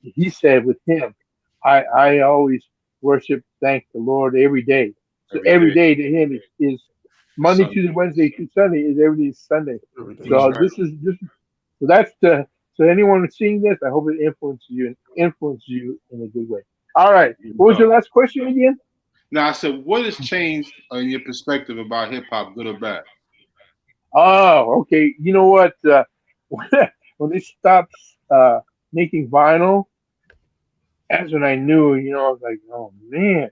he said with him, I always worship, thank the Lord every day. So every day to him is Monday, Sunday. Tuesday, Wednesday, to Sunday is every day is Sunday. So this is so that's so anyone seeing this, I hope it influences you in a good way. All right. What was your last question again? Now I said, what has changed in your perspective about hip hop, good or bad? Oh, okay. You know what? When they stopped making vinyl, that's when I knew, I was like, oh man,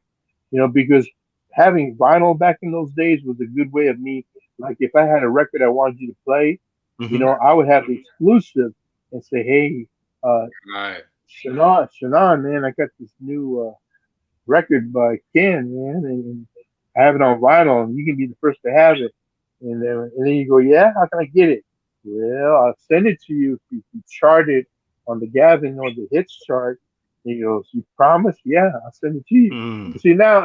because having vinyl back in those days was a good way of me. Like if I had a record I wanted you to play, I would have the exclusive and say, hey, right. Shannon, man, I got this new record by Ken, man, and I have it on vinyl, and you can be the first to have it. And then you go, yeah, how can I get it? Well, I'll send it to you if you chart it on the Gavin or the hits chart. He goes, you promise? Yeah, I'll send it to you. See now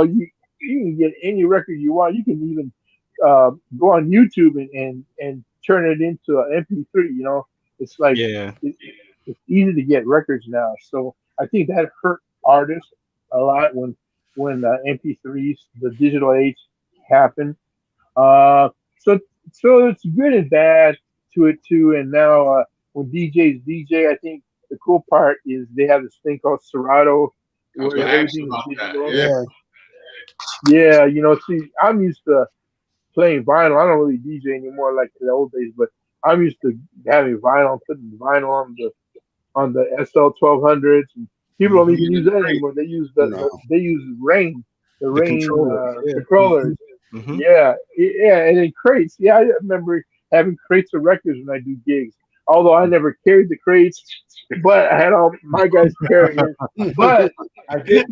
you can get any record you want. You can even go on YouTube and turn it into an MP3. It's like it's easy to get records now. So I think that hurt artists a lot when MP3s, the digital age, happened. So it's good and bad to it too. And now when DJs DJ, I think the cool part is they have this thing called Serato, where everything is digital. Yeah. Yeah, see, I'm used to playing vinyl. I don't really DJ anymore like the old days, but I'm used to having vinyl, putting vinyl on the SL 1200s. And people don't even use that anymore. They use they use the Rain controllers. Mm-hmm. Yeah, and then crates. Yeah, I remember having crates of records when I do gigs. Although I never carried the crates, but I had all my guys carrying it. But I did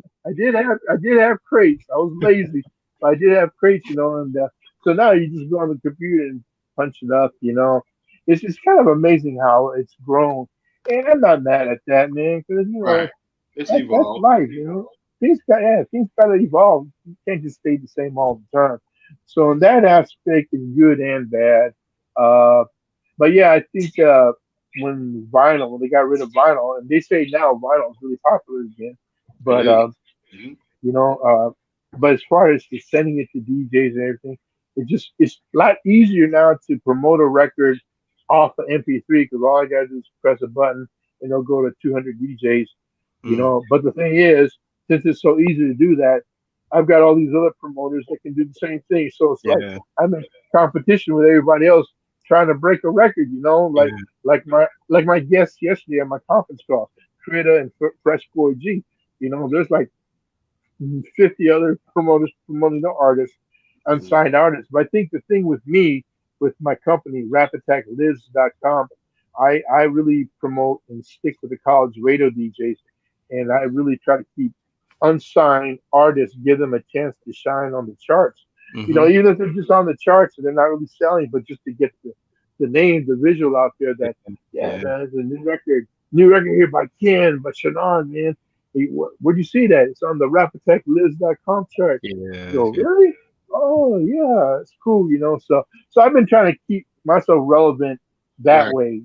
have crates. I was lazy, but I did have crates, And so now you just go on the computer and punch it up. It's just kind of amazing how it's grown, and I'm not mad at that, man, because it's evolved. That's life. Things got to evolve. You can't just stay the same all the time. So in that aspect is good and bad. But yeah, I think when they got rid of vinyl, and they say now vinyl is really popular again. But but as far as just sending it to DJs and everything, it's a lot easier now to promote a record off of MP3 because all I gotta do is press a button and they'll go to 200 DJs. But the thing is, since it's so easy to do that, I've got all these other promoters that can do the same thing. So it's like I'm in competition with everybody else trying to break a record, like my guests yesterday on my conference call, Krita and Fresh Boy G. There's like 50 other promoters promoting the artists, unsigned artists. But I think the thing with me, with my company, RapAttackLives.com, I really promote and stick with the college radio DJs, and I really try to keep unsigned artists, give them a chance to shine on the charts. Even if they're just on the charts and they're not really selling, but just to get the name, the visual out there that, man, it's a new record here by Ken, by Shannon, man. Hey, where'd you see that? It's on the RapAttackLives.com chart. Really? Oh, yeah, it's cool, So I've been trying to keep myself relevant that way,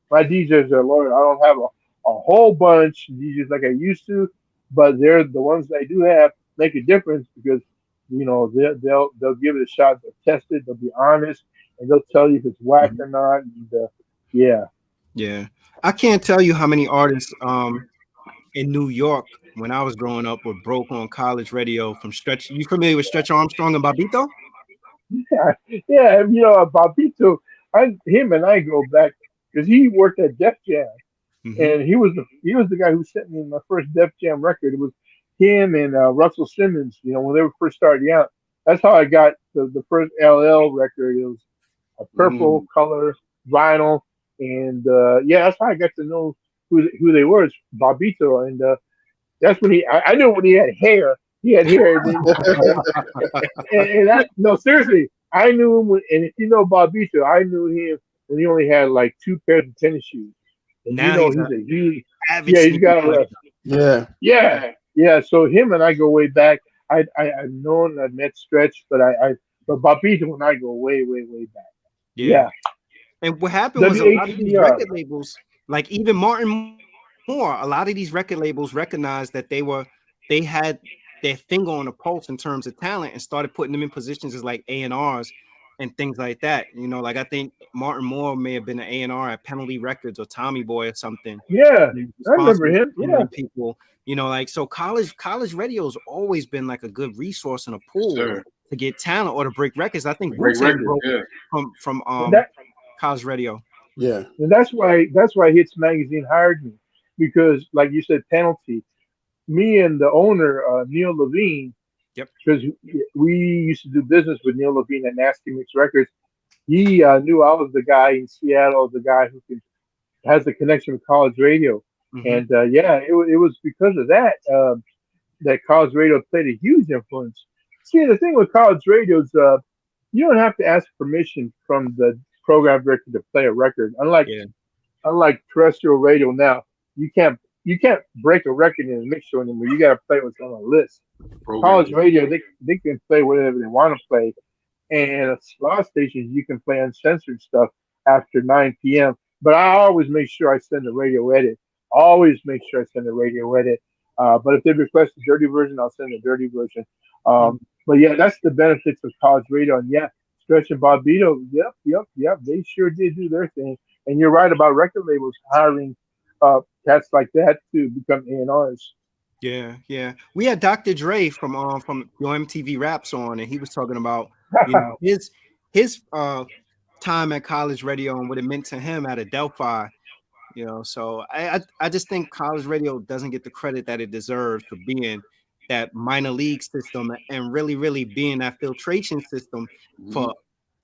my DJs are loyal. I don't have a whole bunch of DJs like I used to, but they're the ones that I do have make a difference because they'll give it a shot. They'll test it. They'll be honest, and they'll tell you if it's whack or not. And, yeah. I can't tell you how many artists in New York when I was growing up were broke on college radio from Stretch. You familiar with Stretch Armstrong and Bobbito? Yeah. Bobbito. Him and I go back because he worked at Def Jam. And he was the guy who sent me my first Def Jam record. It was him and Russell Simmons. When they were first starting out, that's how I got the first LL record. It was a purple color vinyl, and that's how I got to know who they were. It's Bobbito, and that's when I knew when he had hair. He had hair, no, seriously, I knew him when. And if you know Bobbito, I knew him when he only had like 2 pairs of tennis shoes. And now he's a huge, he's got yeah. So him and I go way back. I've known, I've met Stretch, but but Bobbito and I go way back. Yeah. And what happened was a lot of these record labels, like even Martin Moore, a lot of these record labels recognized that they had their finger on the pulse in terms of talent and started putting them in positions as like A&Rs and things like that. Like I think Martin Moore may have been an A&R at Penalty Records or Tommy Boy or something. Yeah, I remember him. Yeah, people, so college radio's always been like a good resource and a pool to get talent or to break records. I think Wu-Tang broke from college radio. Yeah, and that's why Hits Magazine hired me, because like you said, Penalty. Me and the owner, Neil Levine. Yep. Because we used to do business with Neil Levine at Nasty Mix Records. He knew I was the guy in Seattle, the guy who has the connection with college radio. And it was because of that that college radio played a huge influence. See, the thing with college radio is you don't have to ask permission from the program director to play a record. Unlike terrestrial radio now, you can't break a record in a mix show anymore. You got to play what's on the list. College radio, they can play whatever they want to play, and at a lot of stations you can play uncensored stuff after 9 p.m. But I always make sure I send a radio edit. But if they request a dirty version, I'll send a dirty version. But yeah, that's the benefits of college radio. And yeah, Stretch and Bobbito, yep, they sure did do their thing. And you're right about record labels hiring cats like that to become A&Rs. Yeah. We had Dr. Dre from your MTV Raps on, and he was talking about his time at college radio and what it meant to him at Adelphi. So I just think college radio doesn't get the credit that it deserves for being that minor league system and really being that filtration system for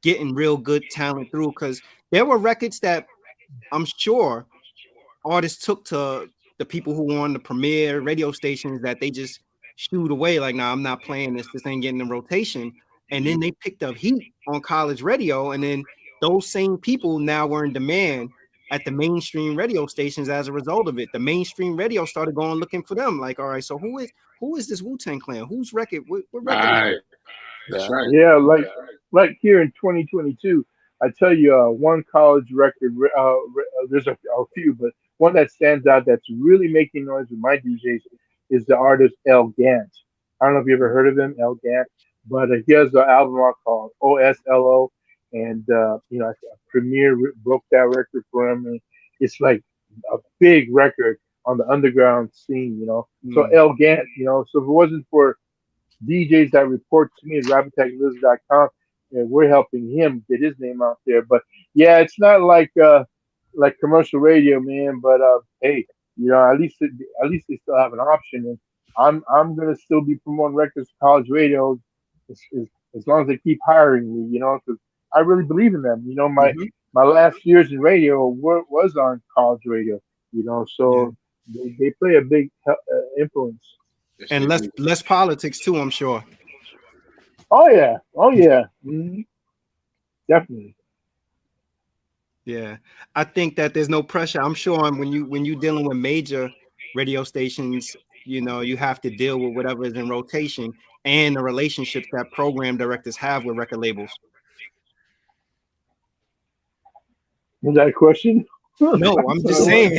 getting real good talent through. Because there were records that I'm sure artists took to the people who were on the premier radio stations that they just shooed away. Like, nah, I'm not playing this. This ain't getting in rotation. And then they picked up heat on college radio. And then those same people now were in demand at the mainstream radio stations as a result of it. The mainstream radio started going looking for them. Like, all right, so who is this Wu-Tang Clan? Whose record? What record? Right. That's right. Yeah, like here in 2022, I tell you, one college record. There's a few, but one that stands out that's really making noise with my DJs is the artist El Gant. I don't know if you ever heard of him, El Gant, but he has an album out called OSLO, and Premier broke that record for him, and it's like a big record on the underground scene, So El Gant, so if it wasn't for DJs that report to me at RapidTechNews.com, and we're helping him get his name out there. But yeah, it's not like commercial radio, man. But hey, at least they still have an option, and I'm gonna still be promoting records to college radio as long as they keep hiring me, because I really believe in them. My last years in radio was on college radio, so they play a big influence. And less politics too, I'm sure. Oh yeah. Mm-hmm. Definitely. Yeah, I think that there's no pressure. I'm sure when you dealing with major radio stations, you have to deal with whatever is in rotation and the relationships that program directors have with record labels. Was that a question? No, I'm just saying.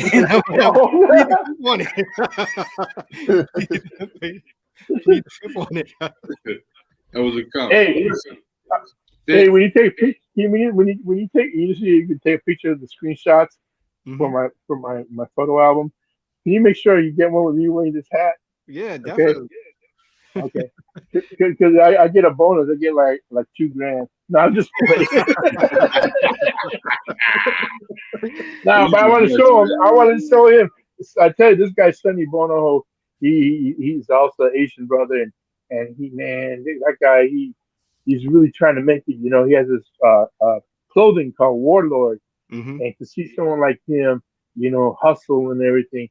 That was a comment. Hey, when you take you can take a picture of the screenshots for my photo album. Can you make sure you get one with me wearing this hat? Yeah, definitely. Okay. Because I get a bonus. I get like $2,000. No, I'm just playing. No, but I want to show him. I want to show him. I tell you, this guy Sonny Bono, he's also an Asian brother, and that guy, he's really trying to make it. He has this clothing called Warlord, and to see someone like him, hustle and everything,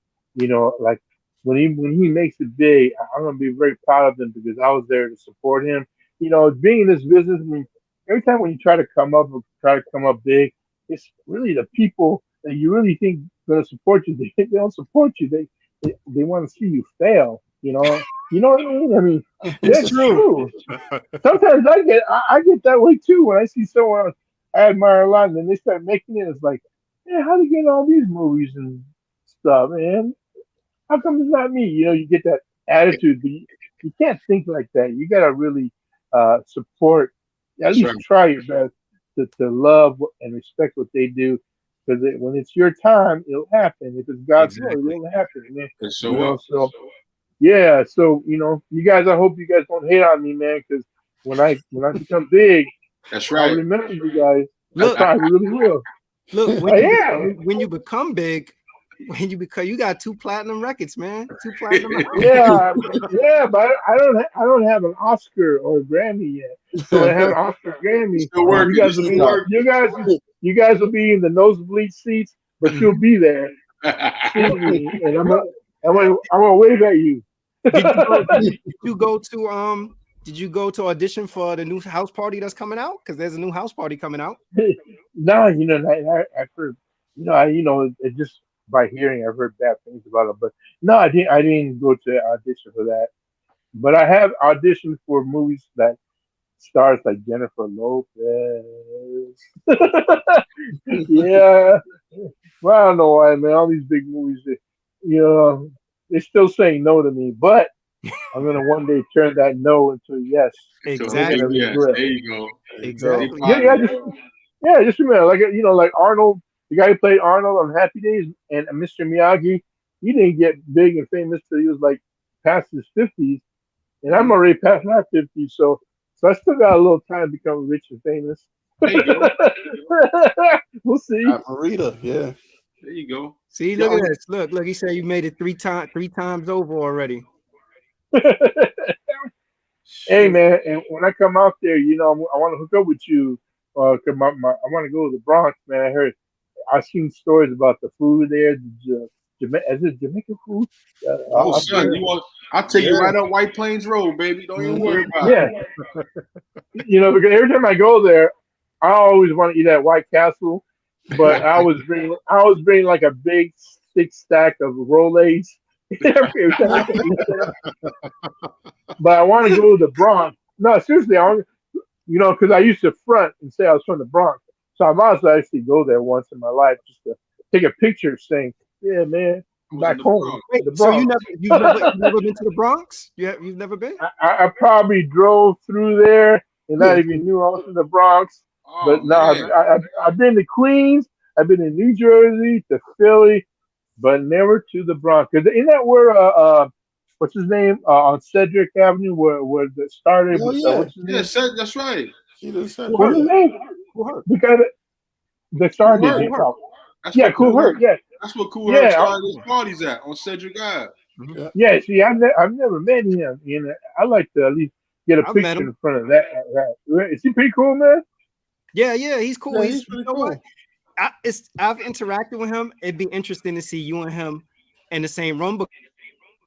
like when he makes it big, I'm gonna be very proud of him because I was there to support him. Being in this business, every time when you try to come up big, it's really the people that you really think going to support you. They don't support you. They want to see you fail. You know what I mean? I mean, that's true. Sometimes I get that way too when I see someone I admire a lot and then they start making it. It's like, man, how do you get all these movies and stuff, man? How come it's not me? You get that attitude, but you can't think like that. You got to really support, at least try your best to love and respect what they do. Because when it's your time, it'll happen. If it's God's will, it'll happen. Man. So yeah. So you guys. I hope you guys don't hate on me, man. Because when I become big, that's right. I'll remember you guys. Look, I really will. Look, when you become big, you got 2 platinum records, man. 2 platinum records. Yeah, but I don't have an Oscar or a Grammy yet. So I have an Oscar, Grammy. You guys will be in the nosebleed seats, but you'll be there. And I'm gonna wave at you. Did you go to audition for the new house party that's coming out? Because there's a new house party coming out. No, I've heard, it just by hearing, I've heard bad things about it. But no, I didn't go to audition for that. But I have auditioned for movies that stars like Jennifer Lopez. Yeah. Well, I don't know why, man. All these big movies, they're still saying no to me. But I'm gonna one day turn that no into a yes. Exactly. Yes. There you go. Exactly. Just remember, like Arnold, the guy who played Arnold on Happy Days, and Mr. Miyagi, he didn't get big and famous till he was like past his 50s, and I'm already past my 50s, so I still got a little time to become rich and famous. There you go. We'll see. Marita, yeah. There you go. See, look at this. Look. He said you made it three times over already. Hey man, and when I come out there, you know, I want to hook up with you. Cause I want to go to the Bronx, man. I've seen stories about the food there. Is it Jamaican food? Oh, son, I'll take you right up White Plains Road, baby. Don't even worry about it. Yeah. You know, because every time I go there, I always want to eat at White Castle, but I was bringing like a big thick stack of Rolaids. But I want to go to the Bronx. No, seriously, you know, because I used to front and say I was from the Bronx, so I might as well actually go there once in my life just to take a picture saying, "Yeah, man, I'm back home." Wait, the so Bronx. you've never been to the Bronx? You've never been? I probably drove through there and not even knew I was in the Bronx. But no, I've been to Queens, I've been to New Jersey, to Philly, but never to the Bronx. Cause isn't that where what's his name on Cedric Avenue where it started? Oh, with, yeah. what's his name? That's right. What's his name? The guy that started Cool hip Herc. hop. That's Yeah, what Cool Herc. Yeah, That's what Cool Herc started his parties at on Cedric Ave. yeah. See, I've never met him. You know, I like to at least get a I've met picture him. in front of that. Is he pretty cool, man? Yeah, he's cool. Yeah, he's pretty cool. What? I've interacted with him. It'd be interesting to see you and him in the same room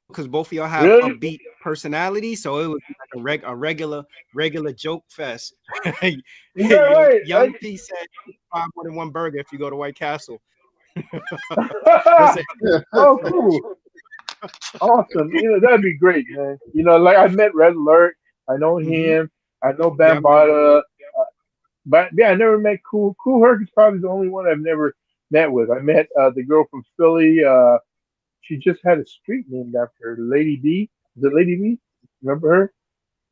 because both of y'all have upbeat personalities. So it was like a regular joke fest. Young P said 5 more than one burger if you go to White Castle. Oh, cool. Awesome. You know, that'd be great, man. You know, like I met Red Alert. I know him. I know Bambaataa. But yeah, I never met Cool Herc is probably the only one I've never met with. I met the girl from Philly. She just had a street named after her, Lady B. Is it Lady B? Remember her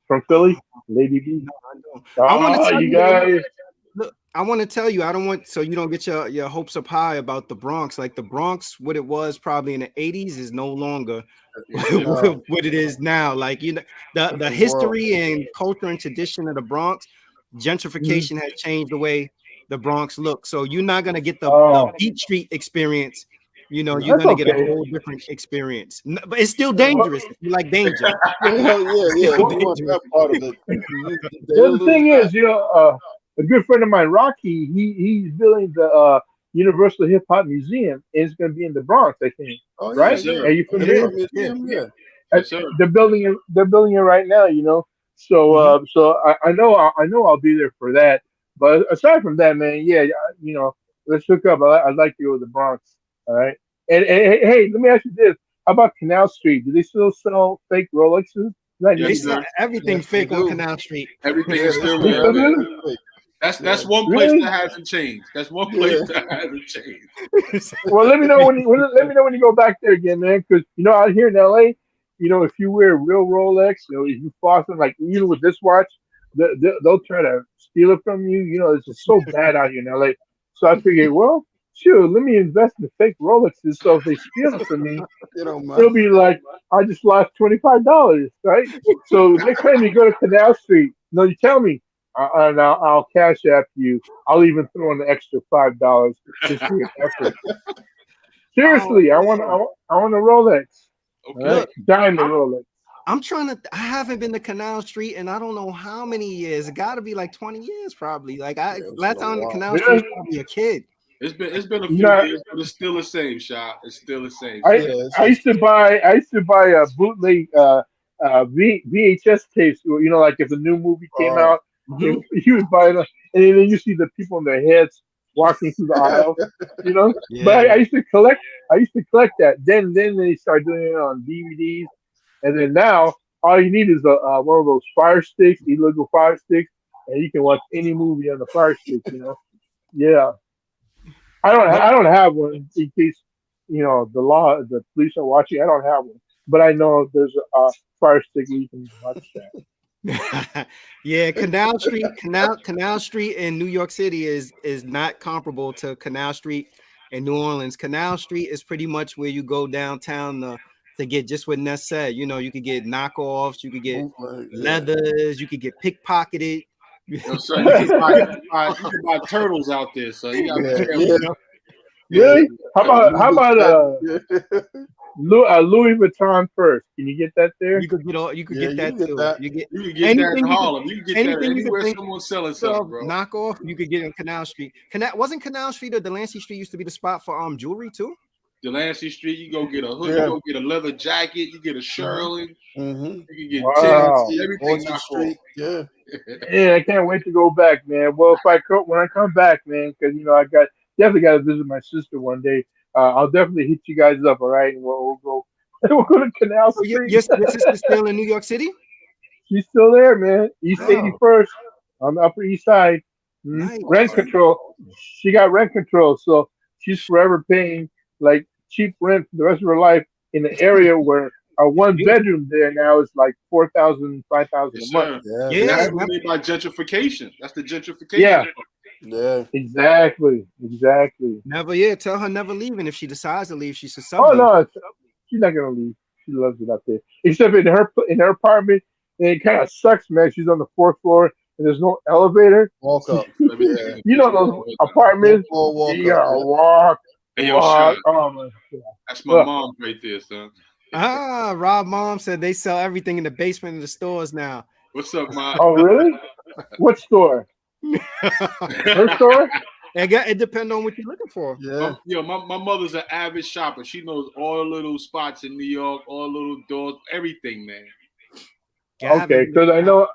from Philly? Lady B. No, I don't. I want to tell you guys. Look, I want to tell you. I don't want so you don't get your hopes up high about the Bronx. Like the Bronx, what it was probably in the 80s is no longer what it is now. Like you know, the history and culture and tradition of the Bronx. Gentrification has changed the way the Bronx looks. So you're not gonna get the Beat Street experience. You know, you're gonna get a whole different experience. But it's still dangerous if you like danger. Yeah. That part of it. Well, the thing is, you know, a good friend of mine, Rocky, he's building the Universal Hip Hop Museum. It's going to be in the Bronx, I think. Oh, yeah, right? Yeah. Are you familiar? Yeah. Yes, sir. They're building it right now. You know, so I know I'll be there for that. But aside from that, man, yeah, you know, let's hook up. I'd like to go to the Bronx. All right. And hey, let me ask you this: how about Canal Street? Do they still sell fake Rolexes? Everything fake on Canal Street. Everything is still real. That's one place that hasn't changed. That's one place that hasn't changed. Well, let me know when you go back there again, man. Because you know, out here in LA, you know, if you wear a real Rolex, you know, if you floss them, like even with this watch, they'll try to steal it from you. You know, it's just so bad out here in LA. So I figured, well, sure, let me invest in the fake Rolexes. So if they steal it from me, it'll be like I just lost $25, right? So next time you go to Canal Street, no, you tell me. And I'll cash app you. I'll even throw in the extra $5 just for your effort. Seriously, I want a Rolex. Okay. Right? Diamond Rolex. I haven't been to Canal Street in I don't know how many years. It got to be like 20 years, probably. Like last time on Canal Street, was probably a kid. It's been a few years, but it's still the same shot. It's still the same. I used to buy a bootleg VHS tapes. You know, like if a new movie came out. You would buy it, and then you see the people in their heads walking through the aisle, you know. Yeah. But I used to collect that. Then they started doing it on DVDs, and then now all you need is one of those Fire Sticks, illegal Fire Sticks, and you can watch any movie on the Fire Stick. You know, yeah. I don't have one in case you know the police are watching. I don't have one, but I know there's a Fire Stick where you can watch that. Yeah, Canal Street in New York City is not comparable to Canal Street in New Orleans. Canal Street is pretty much where you go downtown to get just what Ness said. You know, you could get knockoffs, you could get leathers, you could get pickpocketed. Yo, son, you can buy turtles out there, so you gotta be careful. Really? How about Louis Vuitton first? Can you get that there? You could get all. You could get that too. You can get that in Harlem. You can get that anywhere someone's selling something, bro. Knockoff. You could get on Canal Street. Wasn't Canal Street or Delancey Street used to be the spot for jewelry too? Delancey Street, you go get a hood, you go get a leather jacket, you get a Shirley, you can get everything. Street. Yeah. Yeah, I can't wait to go back, man. Well, when I come back, man, because I definitely got to visit my sister one day. I'll definitely hit you guys up, all right? And we'll go. We'll go to Canal Street. Your sister's still in New York City? She's still there, man. East 81st on the Upper East Side. Nice. Rent control. She got rent control, so she's forever paying like cheap rent for the rest of her life in the area where a one bedroom there now is like $4,000, $5,000 a month. Yeah, that's what they mean by gentrification. That's the gentrification. Yeah, exactly. Never, tell her never leaving. If she decides to leave, she should sell. Oh no, she's not gonna leave. She loves it up there. Except in her apartment, and it kind of sucks, man. She's on the 4th floor, and there's no elevator. Walk up. You know those apartments. You gotta walk. Hey, walk. Oh my God. That's my mom right there, son. Rob mom said they sell everything in the basement of the stores now. What's up, Mom? Oh, really? What store? Her store? It depends on what you're looking for. Yeah. My mother's an avid shopper. She knows all the little spots in New York, all the little doors, everything, man. Okay, because I know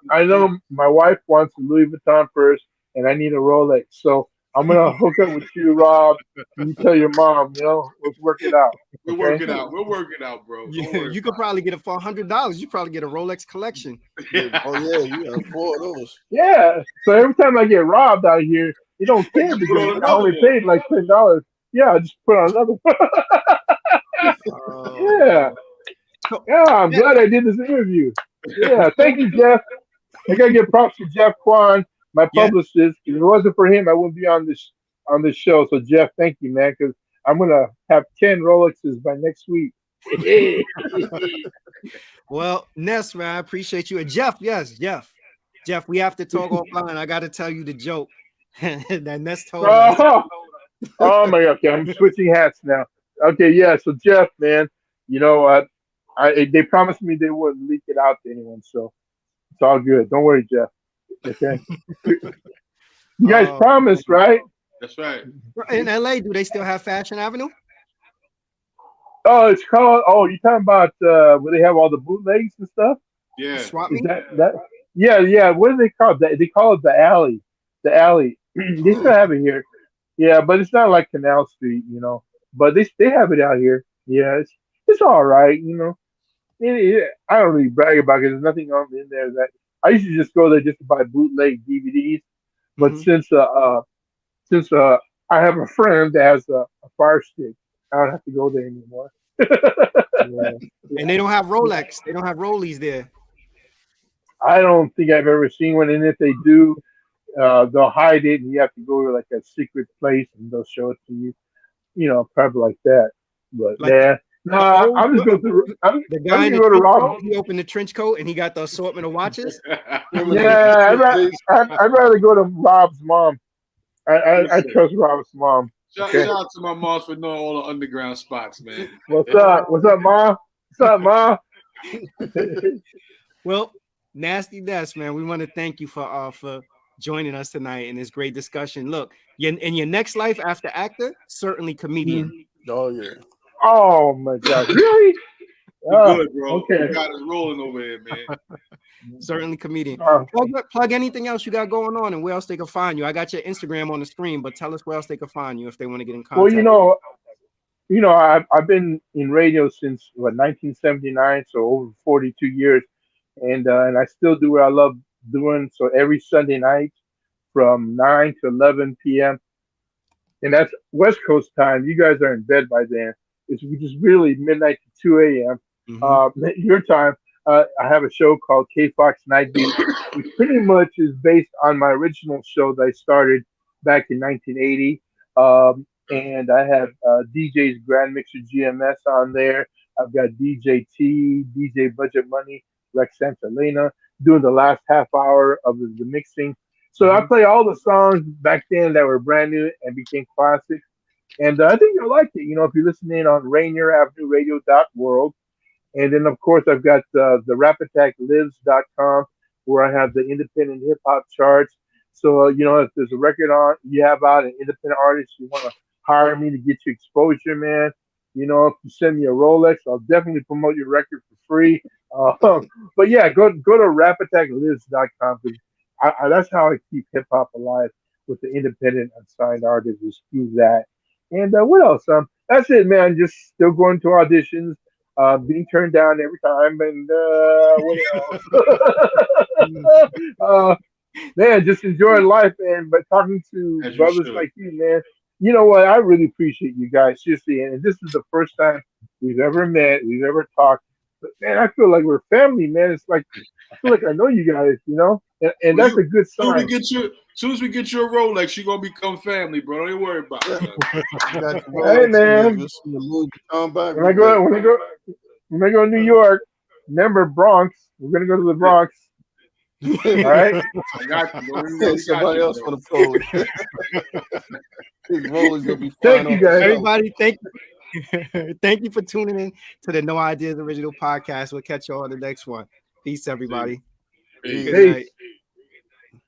my wife wants a Louis Vuitton purse, and I need a Rolex. So I'm gonna hook up with you, Rob. And you tell your mom, let's work it out. We'll work it out. We'll work it out, bro. You could probably get it for $100. You probably get a Rolex collection. You got 4 of those. Yeah. So every time I get robbed out here, you don't care because I only paid like $10. Yeah, I just put on another. Yeah, I'm glad I did this interview. Yeah, thank you, Jeff. I gotta give props to Jeff Kwan, my publicist. If it wasn't for him, I wouldn't be on this show. So Jeff, thank you, man, because I'm gonna have 10 Rolexes by next week. Well, Ness, man, I appreciate you. And Jeff, Jeff, we have to talk offline. I got to tell you the joke that Ness told us. Oh my God! Okay, I'm switching hats now. Okay, yeah. So Jeff, man, they promised me they wouldn't leak it out to anyone, so it's all good. Don't worry, Jeff. Okay. You guys promised, right? That's right. In LA, do they still have Fashion Avenue? Oh, it's called. Oh, you're talking about where they have all the bootlegs and stuff? Yeah. Swap me? Yeah. What do they call it? They call it the alley. The alley. They still have it here. Yeah, but it's not like Canal Street, But they have it out here. Yeah, it's all right, I don't really brag about it. There's nothing in there that I used to just go there just to buy bootleg DVDs. But since I have a friend that has a Fire Stick, I don't have to go there anymore. And they don't have Rolex. They don't have Rollies there. I don't think I've ever seen one. And if they do, they'll hide it, and you have to go to like a secret place, and they'll show it to you. Probably like that. But I'm just going to. The guy in the trench coat, he opened the trench coat and he got the assortment of watches. Yeah, I'd rather go to Rob's mom. I trust Rob's mom. Shout out to my moms for knowing all the underground spots, man. What's up? What's up, Mom? What's up, Mom? Well, Nasty Ness, man, we want to thank you for joining us tonight in this great discussion. Look, in your next life after actor, certainly comedian. Oh, yeah. Oh, my God. Really? Good, bro. Okay. You got us rolling over here, man. Certainly comedian. Plug anything else you got going on and where else they can find you. I got your Instagram on the screen, but tell us where else they can find you if they want to get in contact. Well, I've been in radio since 1979, so over 42 years, and I still do what I love doing. So every Sunday night from 9 to 11 p.m. and that's West Coast time. You guys are in bed by then. It's just really midnight to 2 a.m. Your time. I have a show called K-Fox Night Beat, which pretty much is based on my original show that I started back in 1980. And I have DJ's Grand Mixer GMS on there. I've got DJ T, DJ Budget Money, Rex Santalena doing the last half hour of the mixing. So I play all the songs back then that were brand new and became classics. And I think you'll like it. If you listen in on RainierAvenueRadio.world. And then, of course, I've got the RapAttackLives.com where I have the independent hip hop charts. So, if there's a record on you have out an independent artist, you want to hire me to get you exposure, man. If you send me a Rolex, I'll definitely promote your record for free. But yeah, go to RapAttackLives.com because that's how I keep hip hop alive with the independent unsigned artists. Just do that. And what else? That's it, man. Just still going to auditions, being turned down every time, and what else? Man, just enjoying life, man. But talking to brothers like you, man. You know what? I really appreciate you guys, seriously. And this is the first time we've ever met, we've ever talked. But man, I feel like we're family, man. It's like I feel like I know you guys, and that's a good sign. As soon as we get you a Rolex, you're gonna become family, bro. Don't even worry about it. Hey, man. When I go to New York, remember Bronx. We're gonna go to the Bronx. All right. I got you. Somebody else for the Polish. Thank you, guys. Everybody, thank you. Thank you for tuning in to the No Ideas Original Podcast. We'll catch you all on the next one. Peace, everybody. Peace. Good night.